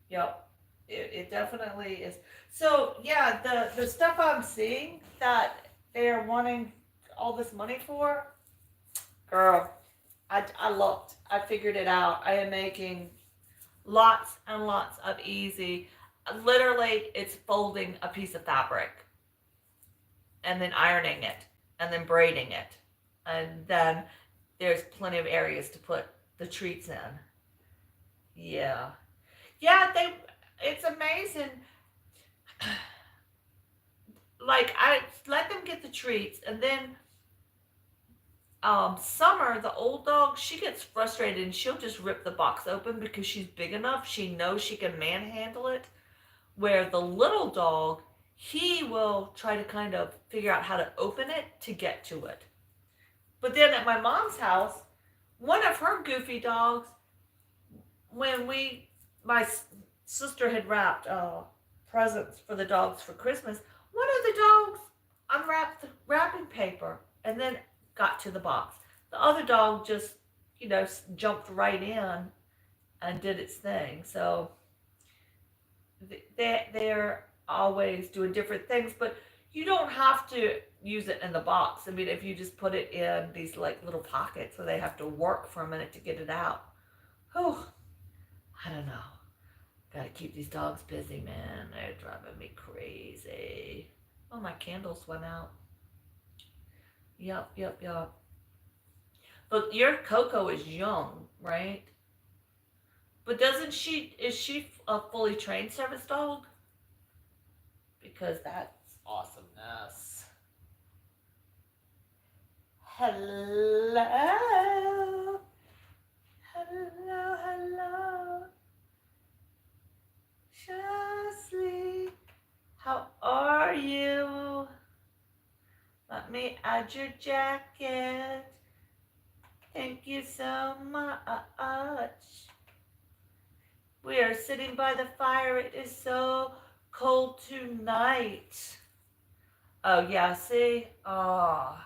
yep, it definitely is. So yeah, the stuff I'm seeing that they are wanting all this money for, girl, I looked, I figured it out. I am making lots and lots of easy. Literally, it's folding a piece of fabric and then ironing it and then braiding it. And then there's plenty of areas to put the treats in. Yeah. Yeah, it's amazing. Like I let them get the treats and then Summer, the old dog, she gets frustrated and she'll just rip the box open because she's big enough. She knows she can manhandle it. Where the little dog, he will try to kind of figure out how to open it to get to it. But then at my mom's house, one of her goofy dogs, when my sister had wrapped presents for the dogs for Christmas, one of the dogs unwrapped the wrapping paper and then got to the box. The other dog just, jumped right in and did its thing. So they're always doing different things, but you don't have to use it in the box. I mean, if you just put it in these like little pockets where they have to work for a minute to get it out. Oh, I don't know. Gotta keep these dogs busy, man. They're driving me crazy. Oh, my candles went out. Yep. But your Coco is young, right? But is she a fully trained service dog? Because that's awesomeness. Hello. Hello. Chesley, how are you? Let me add your jacket. Thank you so much. We are sitting by the fire. It is so cold tonight. Oh, yeah, see? Oh.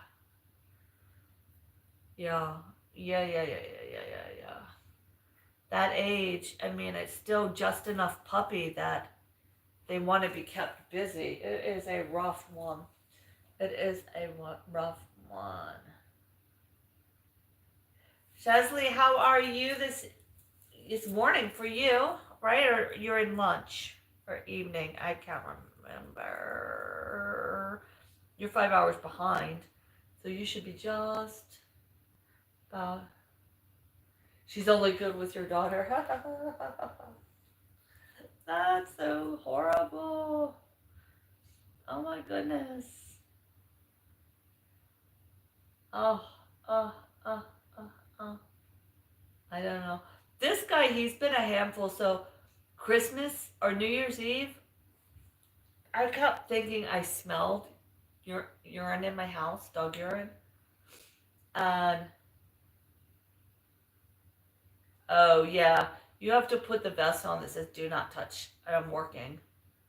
Yeah. Yeah. That age, I mean, it's still just enough puppy that they want to be kept busy. It is a rough one. It is a rough one. Chesley, how are you it's morning for you, right? Or you're in lunch or evening? I can't remember. You're 5 hours behind, so you should be just about. She's only good with your daughter. That's so horrible. Oh my goodness. Oh. I don't know. This guy, he's been a handful. So, Christmas or New Year's Eve, I kept thinking I smelled urine in my house, dog urine. And, oh, yeah, you have to put the vest on that says do not touch. I'm working.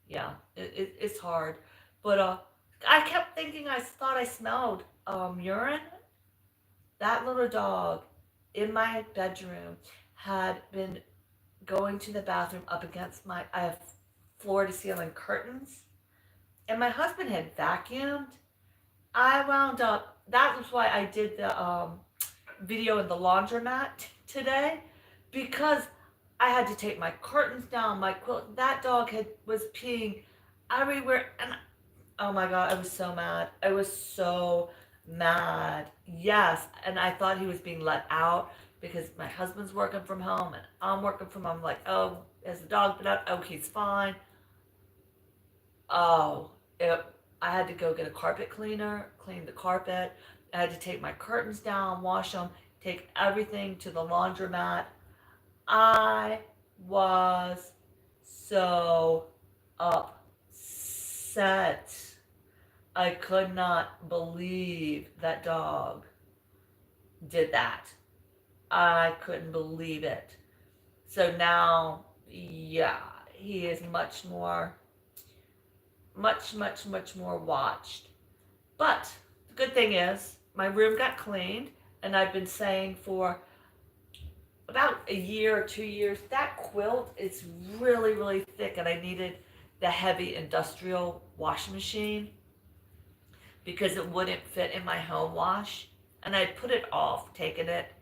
Yeah, it's hard. But I kept thinking I thought I smelled urine. That little dog in my bedroom had been going to the bathroom up against I have floor to ceiling curtains, and my husband had vacuumed. I wound up, that was why I did the video in the laundromat today, because I had to take my curtains down, my quilt. That dog was peeing everywhere, and oh my God, I was so mad. I was so mad. Yes, and I thought he was being let out because my husband's working from home and I'm working from home. I'm like, oh, has the dog been out? Oh, he's fine. Oh, it, I had to go get a carpet cleaner, clean the carpet. I had to take my curtains down, wash them, take everything to the laundromat. I was so upset. I could not believe that dog did that. I couldn't believe it. So now, yeah, he is much more watched. But the good thing is, my room got cleaned, and I've been saying for about a year or 2 years that quilt is really, really thick, and I needed the heavy industrial washing machine because it wouldn't fit in my home wash. And I put it off taking it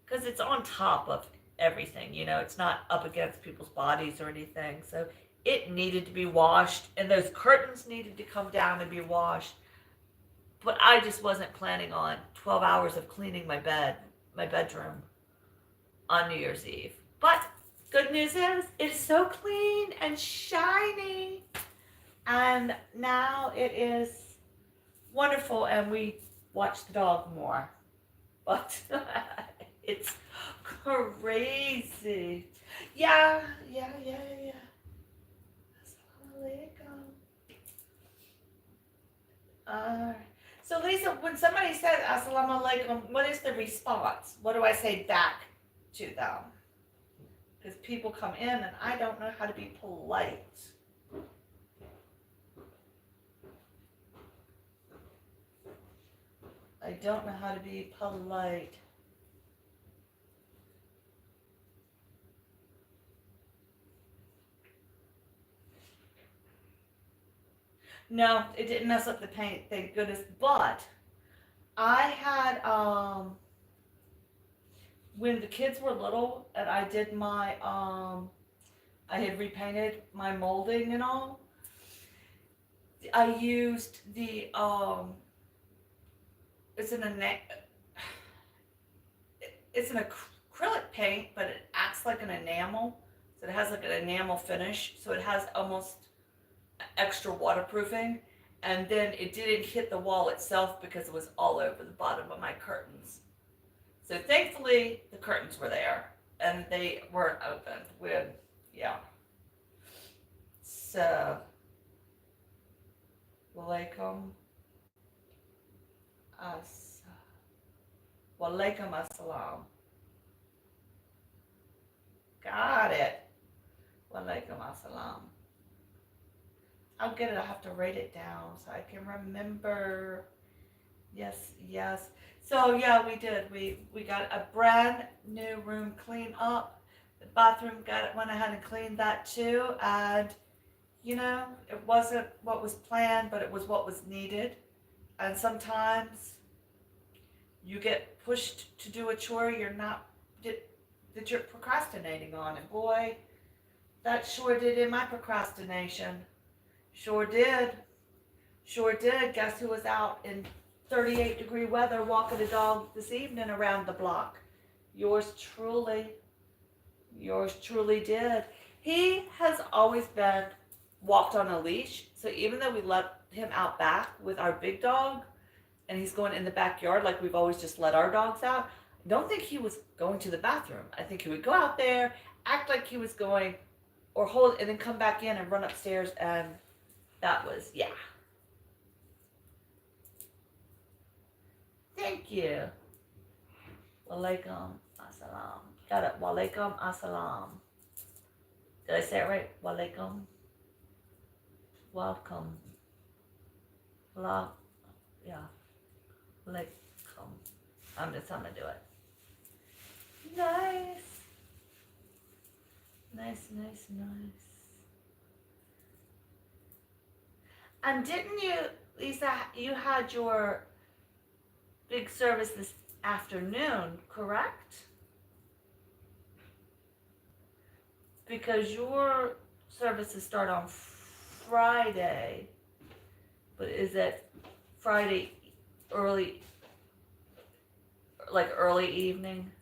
because it's on top of everything, it's not up against people's bodies or anything. So it needed to be washed, and those curtains needed to come down and be washed. But I just wasn't planning on 12 hours of cleaning my bedroom on New Year's Eve. But good news is it's so clean and shiny. And now it is wonderful, and we watch the dog more. But it's crazy. Yeah. Assalamualaikum. Alright. So Lisa, when somebody says Assalamu alaikum, what is the response? What do I say back to them? Because people come in and I don't know how to be polite. I don't know how to be polite. No, it didn't mess up the paint, thank goodness. But I had when the kids were little and I did my I had repainted my molding and all. I used the it's an acrylic paint, but it acts like an enamel. So it has like an enamel finish. So it has almost extra waterproofing, and then it didn't hit the wall itself because it was all over the bottom of my curtains. So thankfully the curtains were there and they weren't open when, yeah. So, walaikum assalam. Got it. Walaikum assalam. I'll get it. I'll have to write it down so I can remember. Yes. So yeah, we did. We got a brand new room clean up. The bathroom went ahead and cleaned that too. And it wasn't what was planned, but it was what was needed. And sometimes you get pushed to do a chore that you're procrastinating on. And boy, that sure did in my procrastination. Sure did. Guess who was out in 38-degree weather walking a dog this evening around the block? Yours truly did. He has always been walked on a leash. So even though we let him out back with our big dog and he's going in the backyard like we've always just let our dogs out, I don't think he was going to the bathroom. I think he would go out there, act like he was going, or hold, and then come back in and run upstairs, and that was, yeah. Thank you. Walaikum assalam. Got it. Walaikum assalam. Did I say it right? Walaikum. Welcome. Yeah. Walaikum. I'm gonna do it. Nice. And didn't you, Lisa, you had your big service this afternoon, correct? Because your services start on Friday, but is it Friday early evening?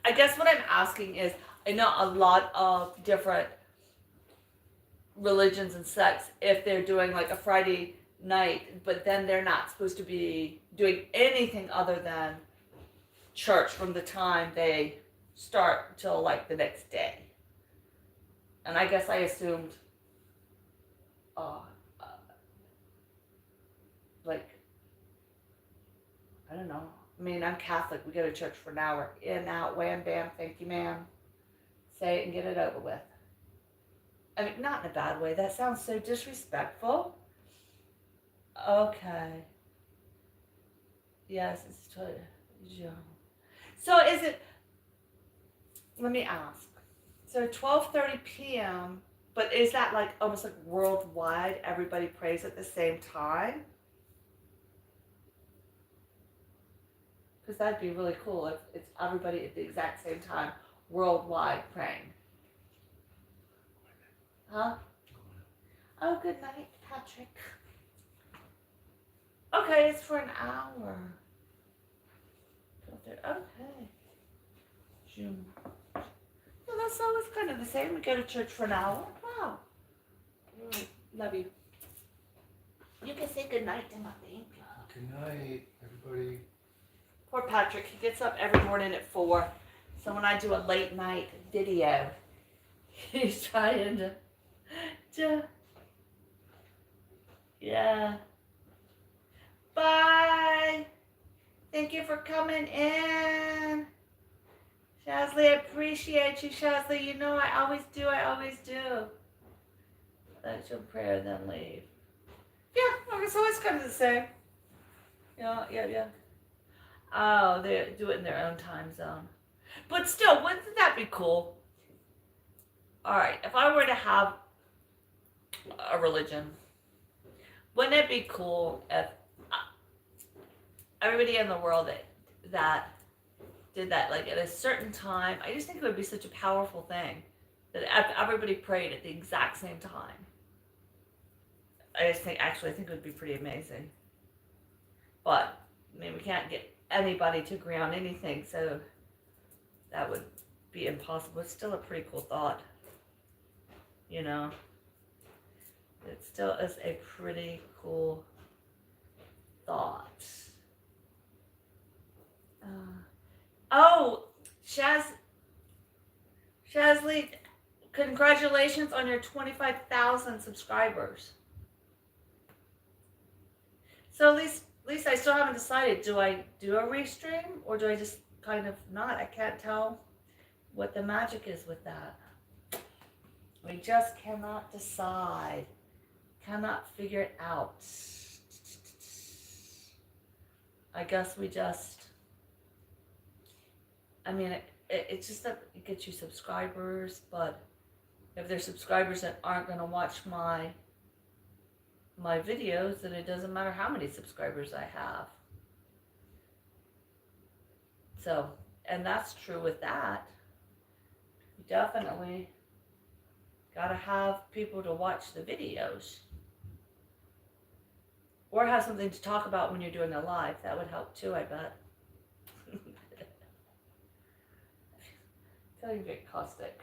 I guess what I'm asking is, I know a lot of different religions and sects if they're doing like a Friday night, but then they're not supposed to be doing anything other than church from the time they start till like the next day. And I guess I assumed, uh, uh, like, I don't know. I mean, I'm Catholic. We go to church for an hour. In, out, wham, bam, thank you, ma'am. Say it and get it over with. I mean, not in a bad way. That sounds so disrespectful. Okay. Yes, it's totally. Yeah. So is it? Let me ask. So 12:30 p.m. But is that like almost like worldwide? Everybody prays at the same time? Because that'd be really cool if it's everybody at the exact same time, worldwide praying. Huh? Oh, good night, Patrick. Okay, it's for an hour. Okay. June. Well, that's always kind of the same. We go to church for an hour. Wow. Love you. You can say good night to my baby. Good night, everybody. Poor Patrick. He gets up every morning at 4. So when I do a late night video, he's trying to yeah. Bye. Thank you for coming in. Shazly, I appreciate you, Shazly. You know I always do. That's your prayer, then leave. Yeah, it's always kind of the same. Yeah. Oh, they do it in their own time zone. But still, wouldn't that be cool? Alright, if I were to have a religion, wouldn't it be cool if everybody in the world that did that, like at a certain time? I just think it would be such a powerful thing that everybody prayed at the exact same time. I think it would be pretty amazing. But, I mean, we can't get anybody to agree on anything, so that would be impossible. It's still a pretty cool thought. You know? It still is a pretty cool thought. Shazly, congratulations on your 25,000 subscribers. So at least I still haven't decided, do I do a restream or do I just kind of not? I can't tell what the magic is with that. We just cannot decide. Cannot figure it out. I guess we just, I mean, it's just that it gets you subscribers, but if there's subscribers that aren't going to watch my videos, then it doesn't matter how many subscribers I have. So, and that's true with that. You definitely got to have people to watch the videos. Or have something to talk about when you're doing a live. That would help too, I bet. Feeling very caustic.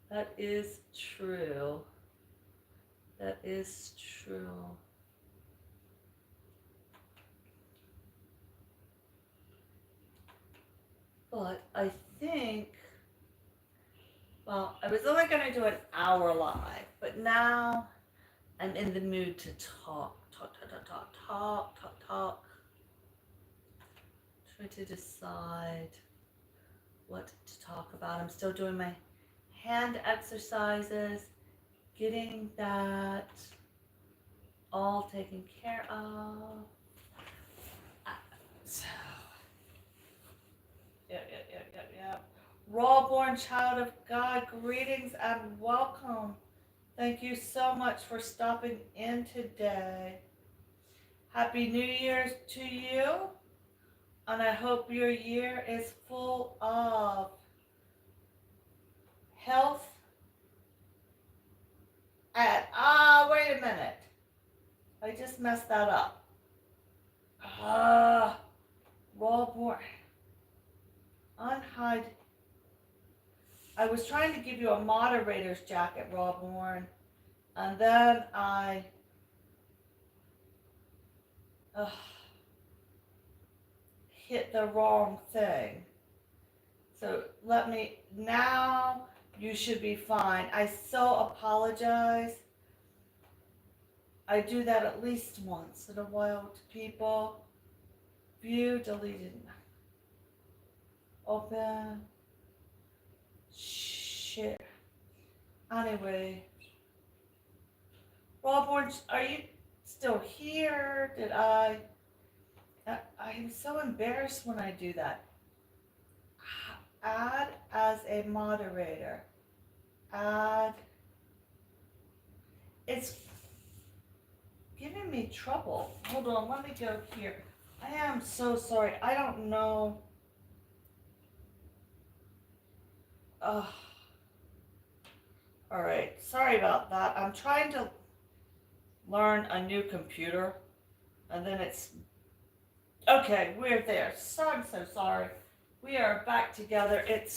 That is true. That is true. But I think, well, I was only going to do an hour live, but now I'm in the mood to talk. Try to decide what to talk about. I'm still doing my hand exercises, getting that all taken care of. So, yeah. Raw born child of God, greetings and welcome. Thank you so much for stopping in today. Happy New Year's to you, and I hope your year is full of health and, wait a minute. I just messed that up. Raw born. Unhide. I was trying to give you a moderator's jacket, Rob Warren, and then I uh, hit the wrong thing. So let me, now you should be fine. I so apologize. I do that at least once in a while to people. View, deleted, open, shit. Anyway, Rob Orange, are you still here? I'm so embarrassed when I do that. Add as a moderator. Add. It's giving me trouble. Hold on, let me go here. I am so sorry. I don't know. Ugh. All right, sorry about that. I'm trying to learn a new computer, and then it's okay. We're there. So I'm so sorry. We are back together. I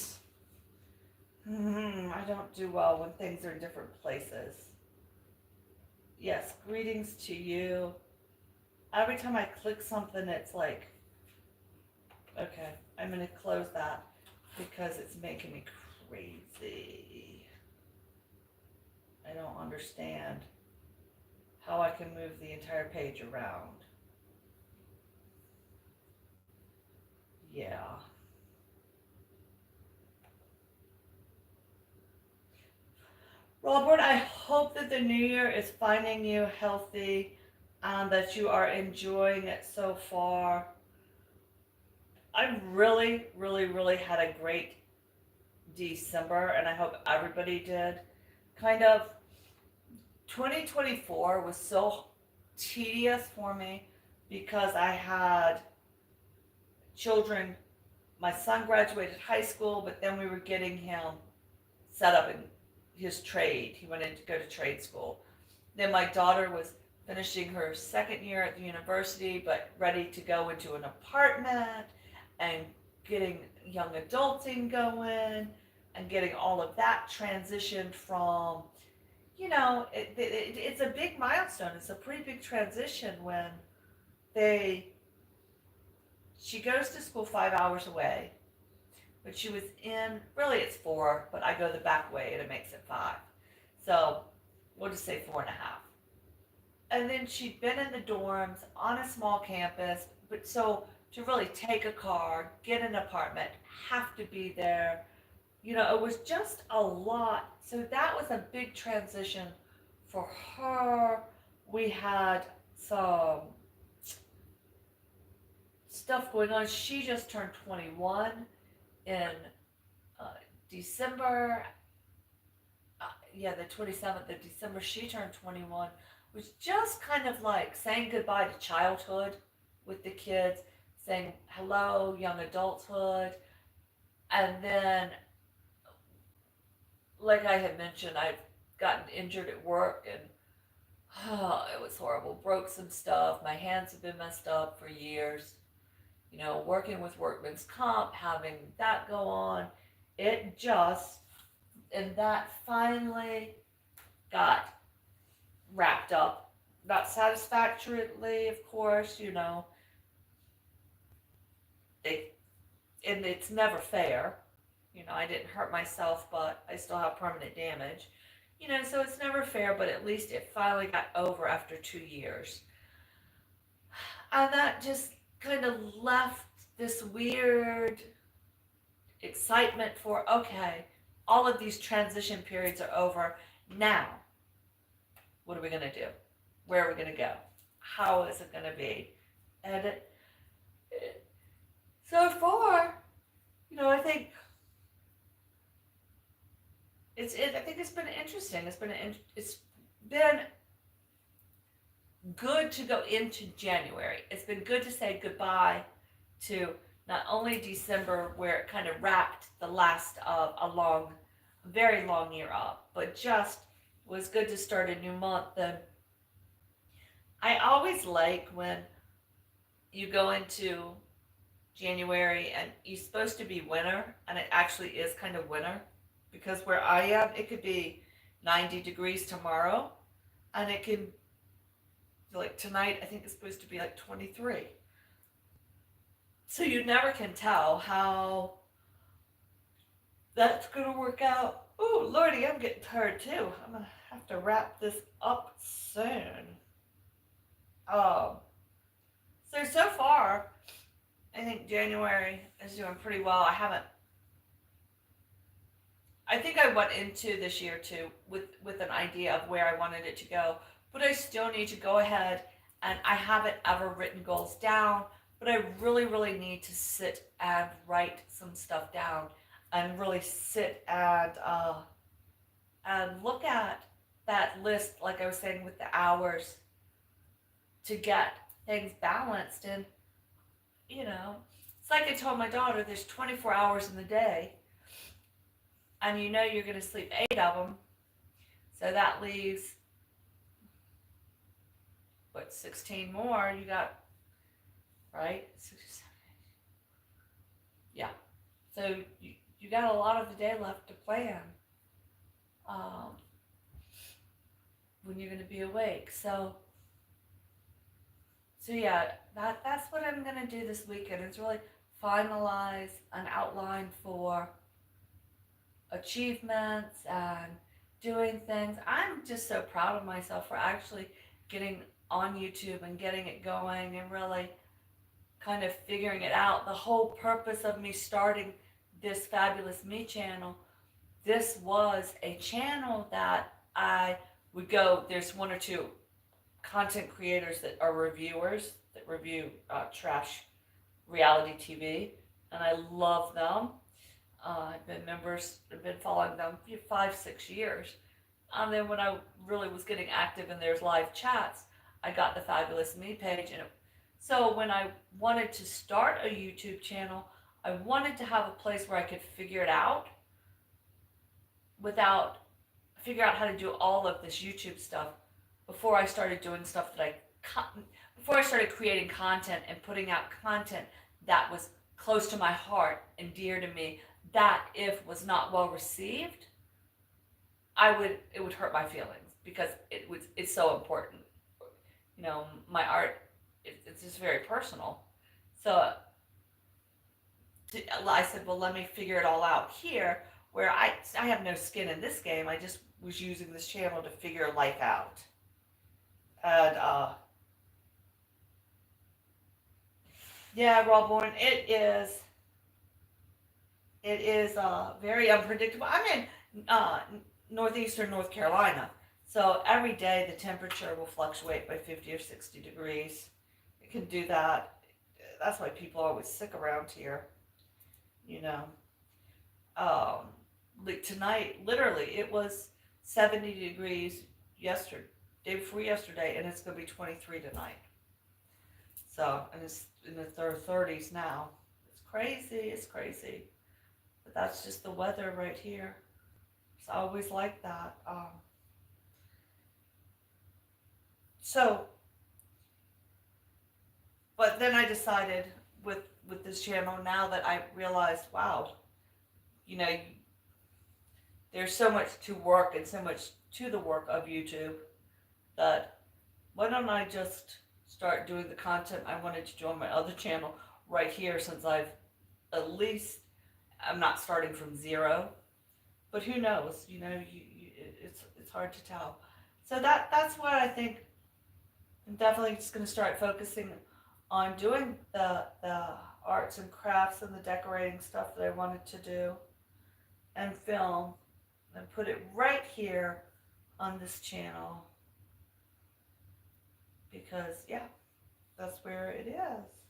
don't do well when things are in different places. Yes, greetings to you. Every time I click something, it's like, okay, I'm gonna close that because it's making me crazy. I don't understand how I can move the entire page around. Yeah. Robert, I hope that the new year is finding you healthy and that you are enjoying it so far. I really, really, really had a great December, and I hope everybody did. Kind of 2024 was so tedious for me because I had children. My son graduated high school, but then we were getting him set up in his trade. He went in to go to trade school. Then my daughter was finishing her second year at the university, but ready to go into an apartment and getting young adulting going and getting all of that transitioned from, it's a big milestone. It's a pretty big transition when she goes to school 5 hours away, but she was really it's 4, but I go the back way and it makes it 5. So we'll just say 4.5. And then she'd been in the dorms on a small campus, but so to really take a car, get an apartment, have to be there, it was just a lot. So that was a big transition for her. We had some stuff going on. She just turned 21 in December. The 27th of December, she turned 21. It was just kind of like saying goodbye to childhood with the kids, saying hello, young adulthood. And then, like I had mentioned, I've gotten injured at work and it was horrible. Broke some stuff. My hands have been messed up for years. Working with workman's comp, having that go on. And that finally got wrapped up. Not satisfactorily, of course, and it's never fair. I didn't hurt myself, but I still have permanent damage. So it's never fair, but at least it finally got over after 2 years. And that just kind of left this weird excitement for, okay, all of these transition periods are over. Now, what are we going to do? Where are we going to go? How is it going to be? And so far, I think it's been interesting. It's been good to go into January. It's been good to say goodbye to not only December, where it kind of wrapped the last of a very long year up, but just was good to start a new month. And I always like when you go into January and you're supposed to be winter, and it actually is kind of winter. because where I am, it could be 90 degrees tomorrow, and it can, like tonight, I think it's supposed to be like 23. So you never can tell how that's going to work out. Oh, Lordy, I'm getting tired too. I'm going to have to wrap this up soon. Um, so far, I think January is doing pretty well. I think I went into this year too with an idea of where I wanted it to go, but I still need to go ahead, and I haven't ever written goals down, but I really, really need to sit and write some stuff down and really sit and look at that list, like I was saying, with the hours to get things balanced. And, it's like I told my daughter, there's 24 hours in the day, and you're going to sleep 8 of them. So that leaves, what, 16 more you got, right? 67. Yeah. So you got a lot of the day left to plan when you're going to be awake. So yeah, that's what I'm going to do this weekend, is really finalize an outline for achievements and doing things. I'm just so proud of myself for actually getting on YouTube and getting it going and really kind of figuring it out. The whole purpose of me starting this Fabulous Me channel, this was a channel that I would go, there's one or two content creators that are reviewers that review trash reality TV, and I love them. I've been following them for 5-6 years. And then when I really was getting active in their live chats, I got the Fabulous Me page. And so when I wanted to start a YouTube channel, I wanted to have a place where I could figure it out figure out how to do all of this YouTube stuff before I started doing stuff before I started creating content and putting out content that was close to my heart and dear to me, that if was not well received, it would hurt my feelings, because it's so important. My art, it's just very personal. So I said, well, let me figure it all out here, where I have no skin in this game. I just was using this channel to figure life out. And yeah, Rawborn, it is very unpredictable. I'm in northeastern North Carolina, so every day the temperature will fluctuate by 50 or 60 degrees. It can do that. That's why people are always sick around here. Like tonight, literally, it was 70 degrees day before yesterday, and it's going to be 23 tonight. So, and it's in the 30s now. It's crazy. But that's just the weather right here. It's always like that. But then I decided with this channel, now that I realized, wow, there's so much to work and so much to the work of YouTube, that why don't I just start doing the content I wanted to do on my other channel right here, since I'm not starting from zero, but who knows, it's hard to tell. So that's what I think. I'm definitely just going to start focusing on doing the arts and crafts and the decorating stuff that I wanted to do, and film, and put it right here on this channel, because yeah, that's where it is.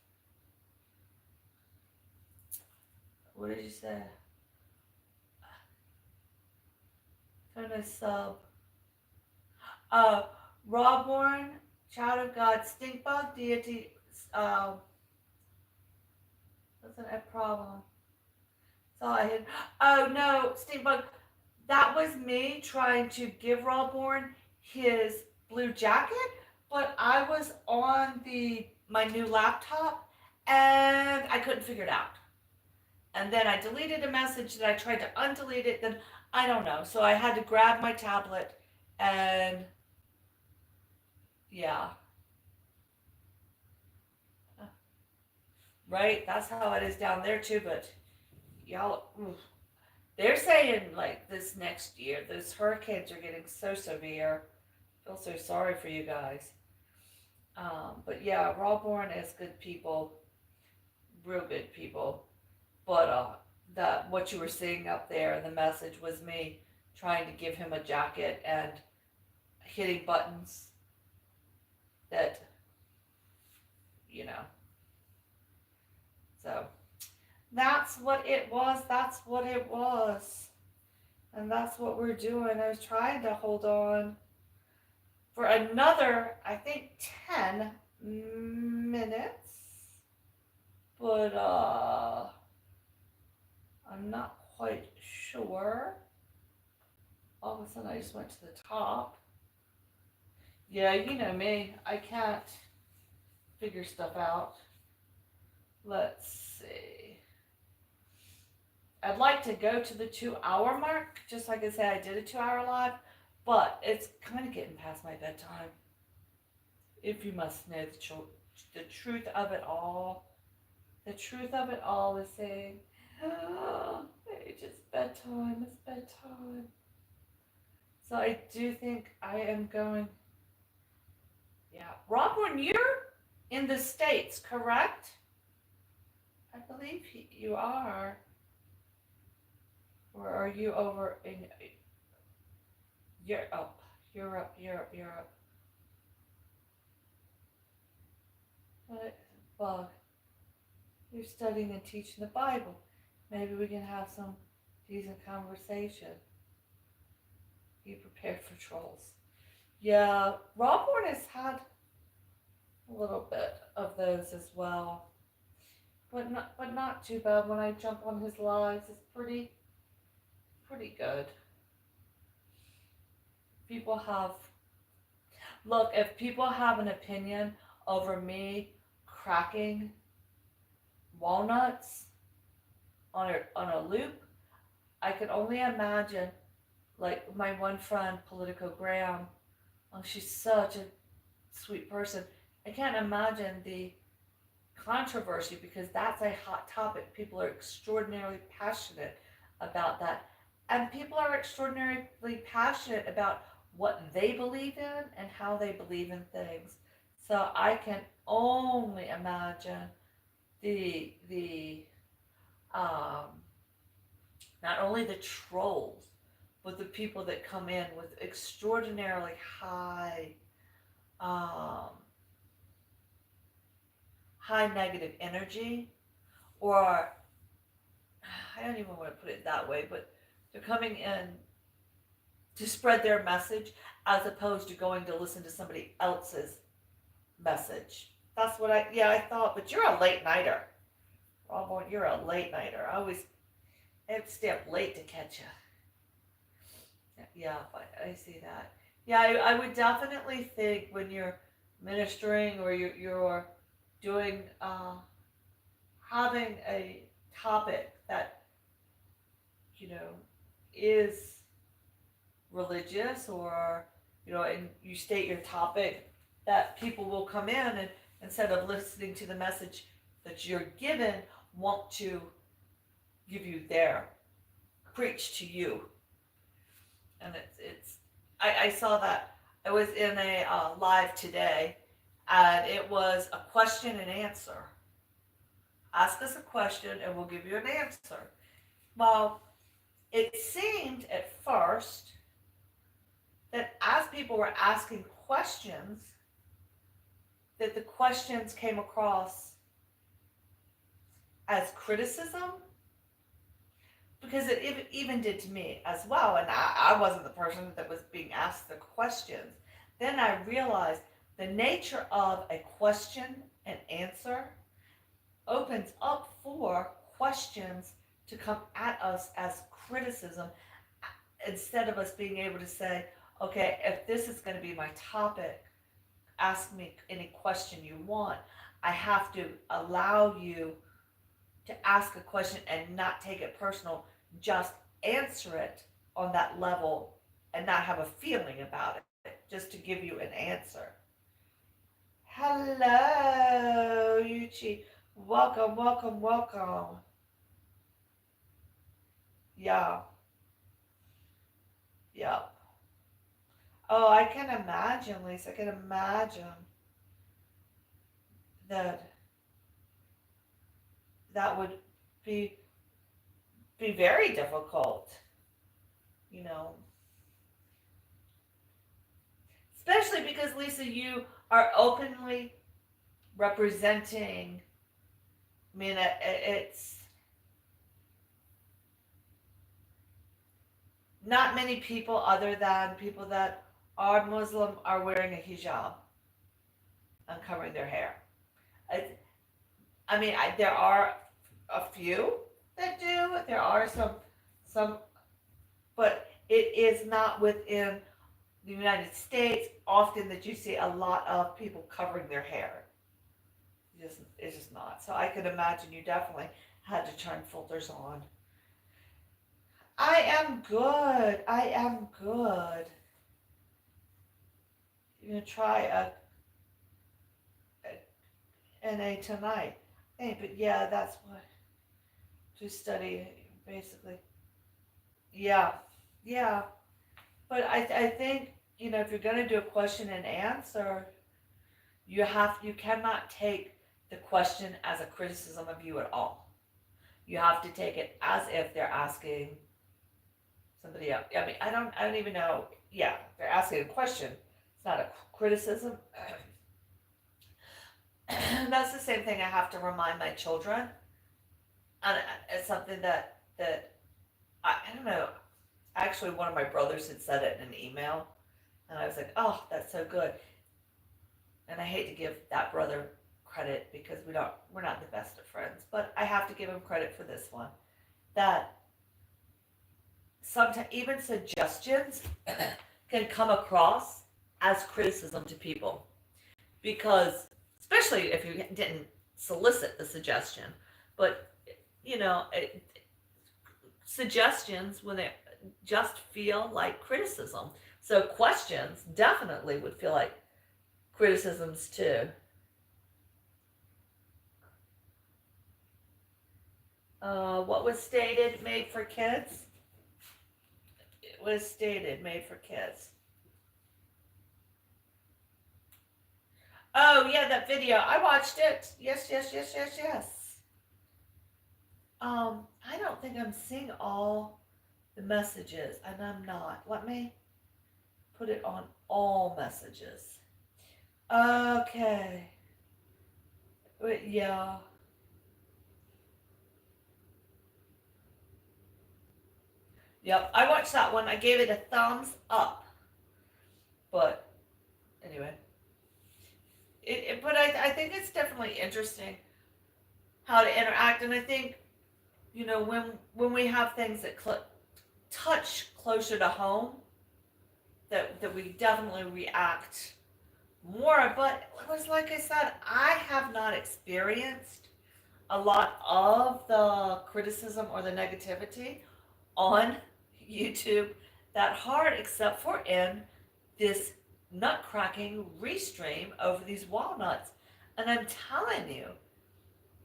What did you say? Kind of sub. Rawborn, child of God, stinkbug, deity, that's a problem. So I had, oh no, stinkbug, that was me trying to give Rawborn his blue jacket, but I was on my new laptop and I couldn't figure it out. And then I deleted a message, that I tried to undelete it, then I don't know. So I had to grab my tablet and yeah, right? That's how it is down there too. But y'all, oof. They're saying like this next year, those hurricanes are getting so severe. I feel so sorry for you guys. But yeah, Rawborn is good people, real good people. But that what you were seeing up there, the message was me trying to give him a jacket and hitting buttons that you know. So that's what it was. That's what it was. And that's what we're doing. I was trying to hold on for another, I think, 10 minutes. But I'm not quite sure. All of a sudden, I just went to the top. Yeah, you know me. I can't figure stuff out. Let's see. I'd like to go to the 2 hour mark, just like I said, I did a 2 hour live, but it's kind of getting past my bedtime. If you must know the truth of it all, the truth of it all is saying, oh, it's bedtime, it's bedtime. So I do think I am going, yeah. Robin, you're in the States, correct? I believe you are. Or are you over in Europe, Europe, Europe, Europe? What bug? You're studying and teaching the Bible. Maybe we can have some decent conversation. Be prepared for trolls. Yeah, Robborn has had a little bit of those as well, but not too bad. When I jump on his lives, it's pretty good. People have look if people have an opinion over me cracking walnuts on a loop, I can only imagine like my one friend Politico Graham. Oh, she's such a sweet person. I can't imagine the controversy because that's a hot topic. People are extraordinarily passionate about that. And people are extraordinarily passionate about what they believe in and how they believe in things. So I can only imagine the um, not only the trolls, but the people that come in with extraordinarily um, high negative energy, or I don't even want to put it that way, but they're coming in to spread their message as opposed to going to listen to somebody else's message. That's what I thought, but you're a late nighter. Rob, you're a late nighter. I have to stay up late to catch you. Yeah, I see that. Yeah, I would definitely think when you're ministering or you're doing, having a topic that, you know, is religious or, and you state your topic, that people will come in and instead of listening to the message that you're given, want to give you their, preach to you. And I saw that. I was in a live today, and it was a question and answer. Ask us a question, and we'll give you an answer. Well, it seemed at first that as people were asking questions, that the questions came across as criticism because it even did to me as well, and I wasn't the person that was being asked the questions. Then I realized the nature of a question and answer opens up for questions to come at us as criticism instead of us being able to say, okay, if this is going to be my topic, ask me any question you want. I have to allow you to ask a question and not take it personal, just answer it on that level and not have a feeling about it, just to give you an answer. Hello, Yuchi. Welcome, welcome, welcome. Yeah, yeah. Oh, I can imagine, Lisa. I can imagine that that would be be very difficult, you know, especially because Lisa, you are openly representing. I mean, it's not many people other than people that are Muslim are wearing a hijab and covering their hair. I, there are a few that do. There are some, but it is not within the United States often that you see a lot of people covering their hair. It's just not. So I could imagine you definitely had to turn filters on. I am good. I am good. You're gonna try a NA tonight. Hey, but yeah, that's what to study basically. Yeah, yeah. But I think if you're gonna do a question and answer, you cannot take the question as a criticism of you at all. You have to take it as if they're asking somebody else. I mean, I don't even know. Yeah, they're asking a question. It's not a criticism. That's the same thing I have to remind my children, and it's something that I don't know. Actually, one of my brothers had said it in an email, and I was like, "Oh, that's so good." And I hate to give that brother credit because we're not the best of friends, but I have to give him credit for this one. That sometimes even suggestions can come across as criticism to people because, especially if you didn't solicit the suggestion, but suggestions when they just feel like criticism. So questions definitely would feel like criticisms too. What was stated made for kids? It was stated made for kids. Oh yeah, that video. I watched it. Yes, yes, yes, yes, yes. I don't think I'm seeing all the messages, and I'm not. Let me put it on all messages. Okay. Wait, yeah. Yep, I watched that one. I gave it a thumbs up. But anyway, but I think it's definitely interesting how to interact, and I think when we have things that touch closer to home, that we definitely react more. But it was like I said, I have not experienced a lot of the criticism or the negativity on YouTube that hard, except for in this nut cracking restream over these walnuts. And I'm telling you,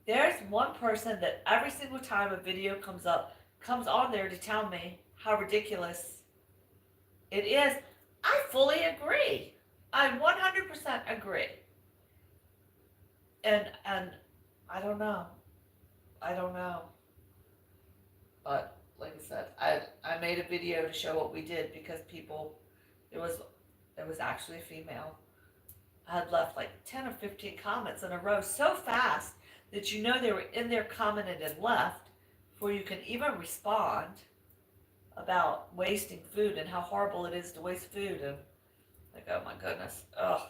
there's one person that every single time a video comes up, comes on there to tell me how ridiculous it is. I fully agree. I 100% agree. And I don't know. I don't know. But like I said, I made a video to show what we did because people, it was actually a female, had left like 10 or 15 comments in a row so fast that they were in there, commented and left before you can even respond about wasting food and how horrible it is to waste food. And like, oh my goodness, oh,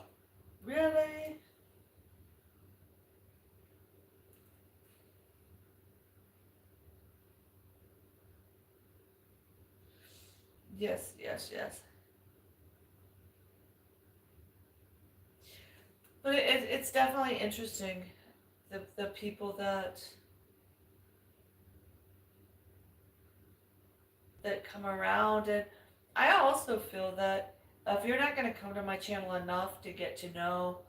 really? Yes, yes, yes. But it's definitely interesting, the people that come around. And I also feel that if you're not going to come to my channel enough to get to know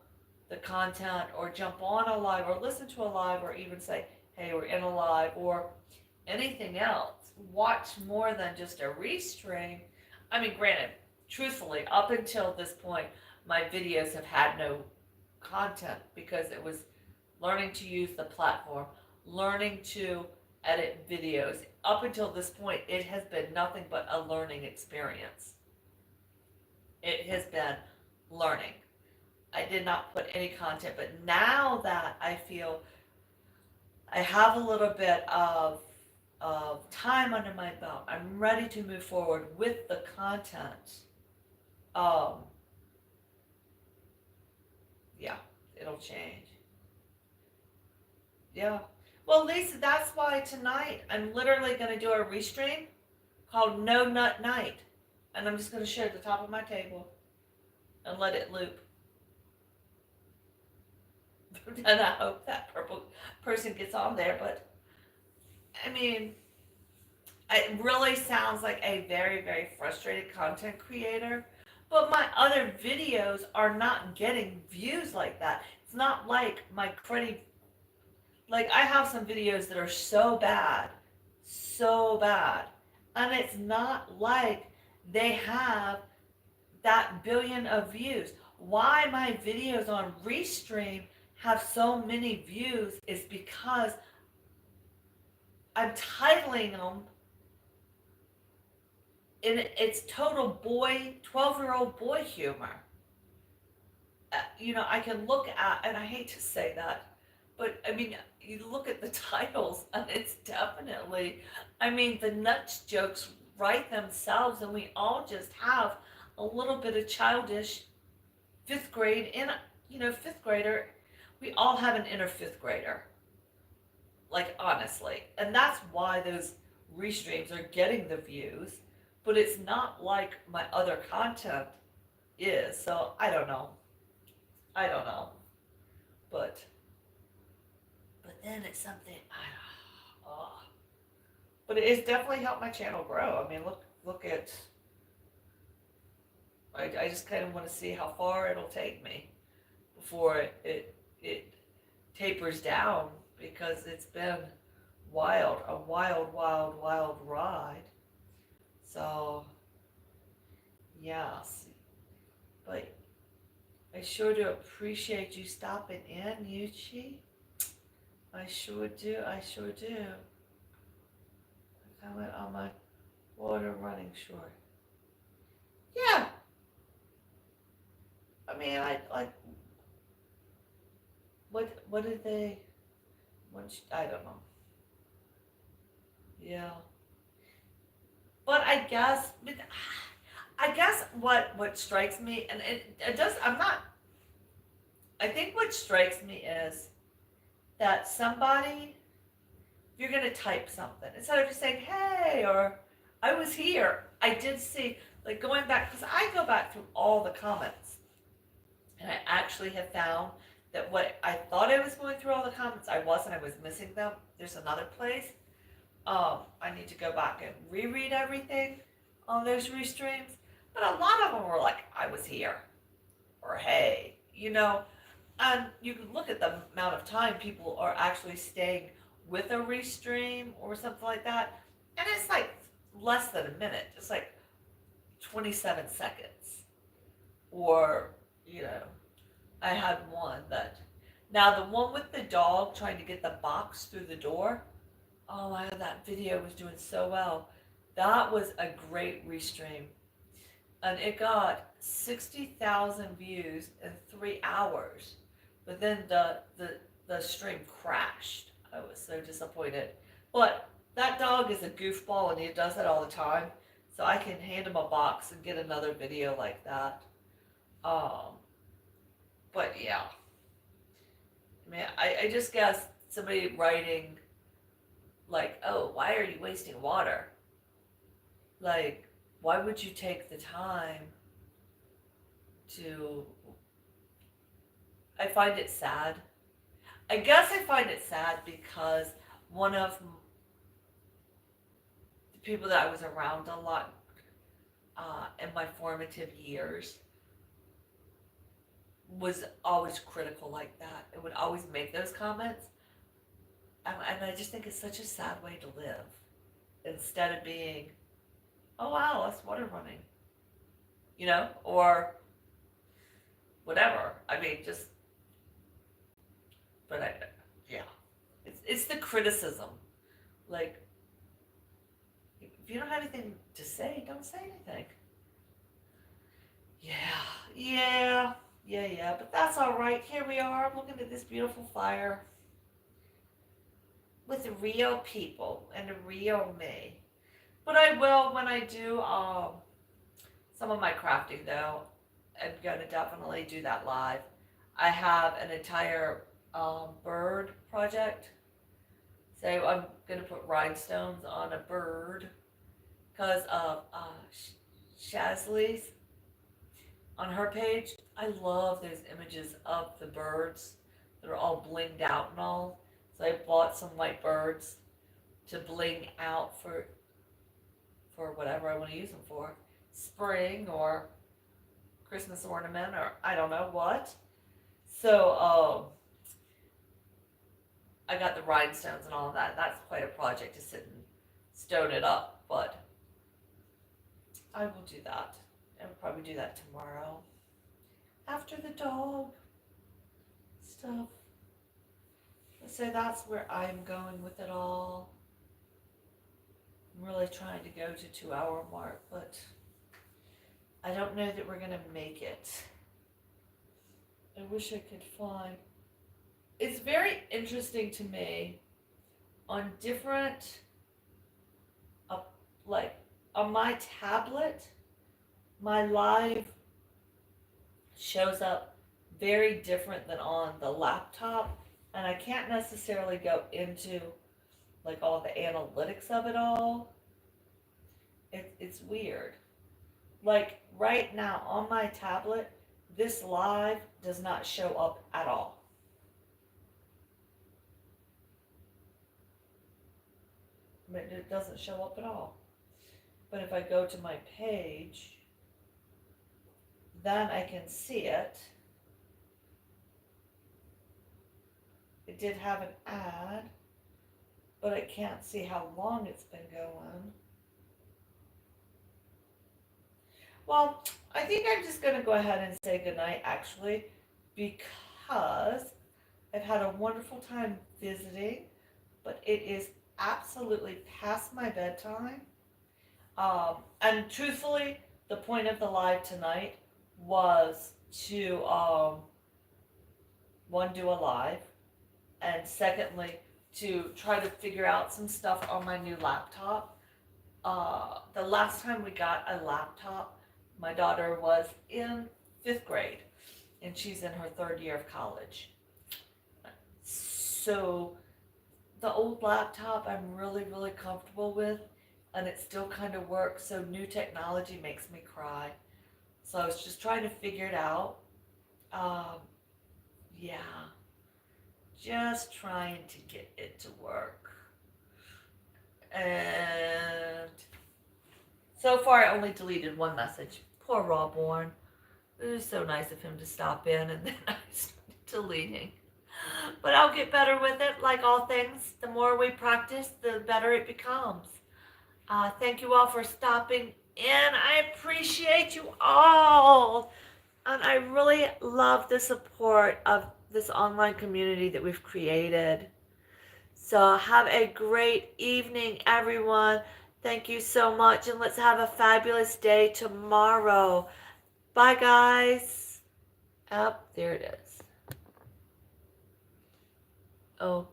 the content or jump on a live or listen to a live or even say, hey, we're in a live or anything else, watch more than just a restream. I mean, granted, truthfully, up until this point, my videos have had no content because it was learning to use the platform, learning to edit videos. Up until this point, it has been nothing but a learning experience. It has been learning. I did not put any content, but now that I feel I have a little bit of time under my belt, I'm ready to move forward with the content. Um, yeah, it'll change. Yeah. Well, Lisa, that's why tonight I'm literally going to do a restream called No Nut Night. And I'm just going to share the top of my table and let it loop. And I hope that purple person gets on there. But, I mean, it really sounds like a very, very frustrated content creator. But my other videos are not getting views like that. It's not like my cruddy. Like, I have some videos that are so bad, and it's not like they have that billion of views. Why my videos on Restream have so many views is because I'm titling them in its total boy, 12-year-old boy humor. I can look at, and I hate to say that, but I mean, you look at the titles and it's definitely, I mean, the nuts jokes write themselves and we all just have a little bit of childish fifth grade fifth grader. We all have an inner fifth grader. Like, honestly. And that's why those restreams are getting the views, but it's not like my other content is. So I don't know. But then it's something but it has definitely helped my channel grow. I mean, look at I just kind of want to see how far it'll take me before it tapers down, because it's been a wild ride. So yes, but I sure do appreciate you stopping in, Yuchi. I sure do. Comment on my water running short. Yeah. I mean, I like. What did they? I don't know. Yeah. But I guess what strikes me, and it does. I'm not. I think what strikes me is that somebody, you're going to type something instead of just saying, hey, or I was here. I did see, like, going back, because I go back through all the comments, and I actually have found that what I thought I was going through all the comments, I wasn't. I was missing them. There's another place. I need to go back and reread everything on those restreams. But a lot of them were like, I was here, or hey, and you can look at the amount of time people are actually staying with a restream or something like that, and it's like less than a minute. It's like 27 seconds. Or, I had one now the one with the dog trying to get the box through the door, oh my God, that video was doing so well. That was a great restream. And it got 60,000 views in 3 hours. But then the stream crashed. I was so disappointed. But that dog is a goofball and he does that all the time. So I can hand him a box and get another video like that. But yeah. I mean, I just guess somebody writing like, oh, why are you wasting water? Like, why would you take the time to... I find it sad. I guess I find it sad because one of the people that I was around a lot in my formative years was always critical like that. It would always make those comments. And I just think it's such a sad way to live. Instead of being, oh wow, that's water running. Or whatever. I mean, just, but yeah. It's the criticism. Like, if you don't have anything to say, don't say anything. Yeah, but that's all right. Here we are. I'm looking at this beautiful fire with real people and a real me. But I will, when I do some of my crafting, though, I'm going to definitely do that live. I have an entire bird project. So I'm going to put rhinestones on a bird because of Shazly's on her page. I love those images of the birds that are all blinged out and all. So I bought some white birds to bling out for whatever I want to use them for. Spring or Christmas ornament or I don't know what. So I got the rhinestones and all of that. That's quite a project to sit and stone it up, but I will do that. I'll probably do that tomorrow. After the dog stuff. So that's where I'm going with it all. I'm really trying to go to 2-hour mark, but I don't know that we're gonna make it. I wish I could find. It's very interesting to me on different, like on my tablet, my live shows up very different than on the laptop, and I can't necessarily go into like all the analytics of it all. It's weird. Like right now on my tablet, this live does not show up at all. It doesn't show up at all. But if I go to my page, then I can see it. It did have an ad, but I can't see how long it's been going. Well, I think I'm just going to go ahead and say goodnight, actually, because I've had a wonderful time visiting, but it is absolutely past my bedtime. And truthfully, the point of the live tonight was to, one, do a live, and secondly, to try to figure out some stuff on my new laptop. The last time we got a laptop, my daughter was in 5th grade, and she's in her 3rd year of college. So the old laptop I'm really, really comfortable with, and it still kind of works, so new technology makes me cry. So I was just trying to figure it out. Yeah, just trying to get it to work. And so far I only deleted one message. Poor Rawborn. It was so nice of him to stop in, and then I started deleting. But I'll get better with it, like all things. The more we practice, the better it becomes. Thank you all for stopping in. I appreciate you all. And I really love the support of this online community that we've created. So have a great evening, everyone. Thank you so much, and let's have a fabulous day tomorrow. Bye, guys. There it is. Oh.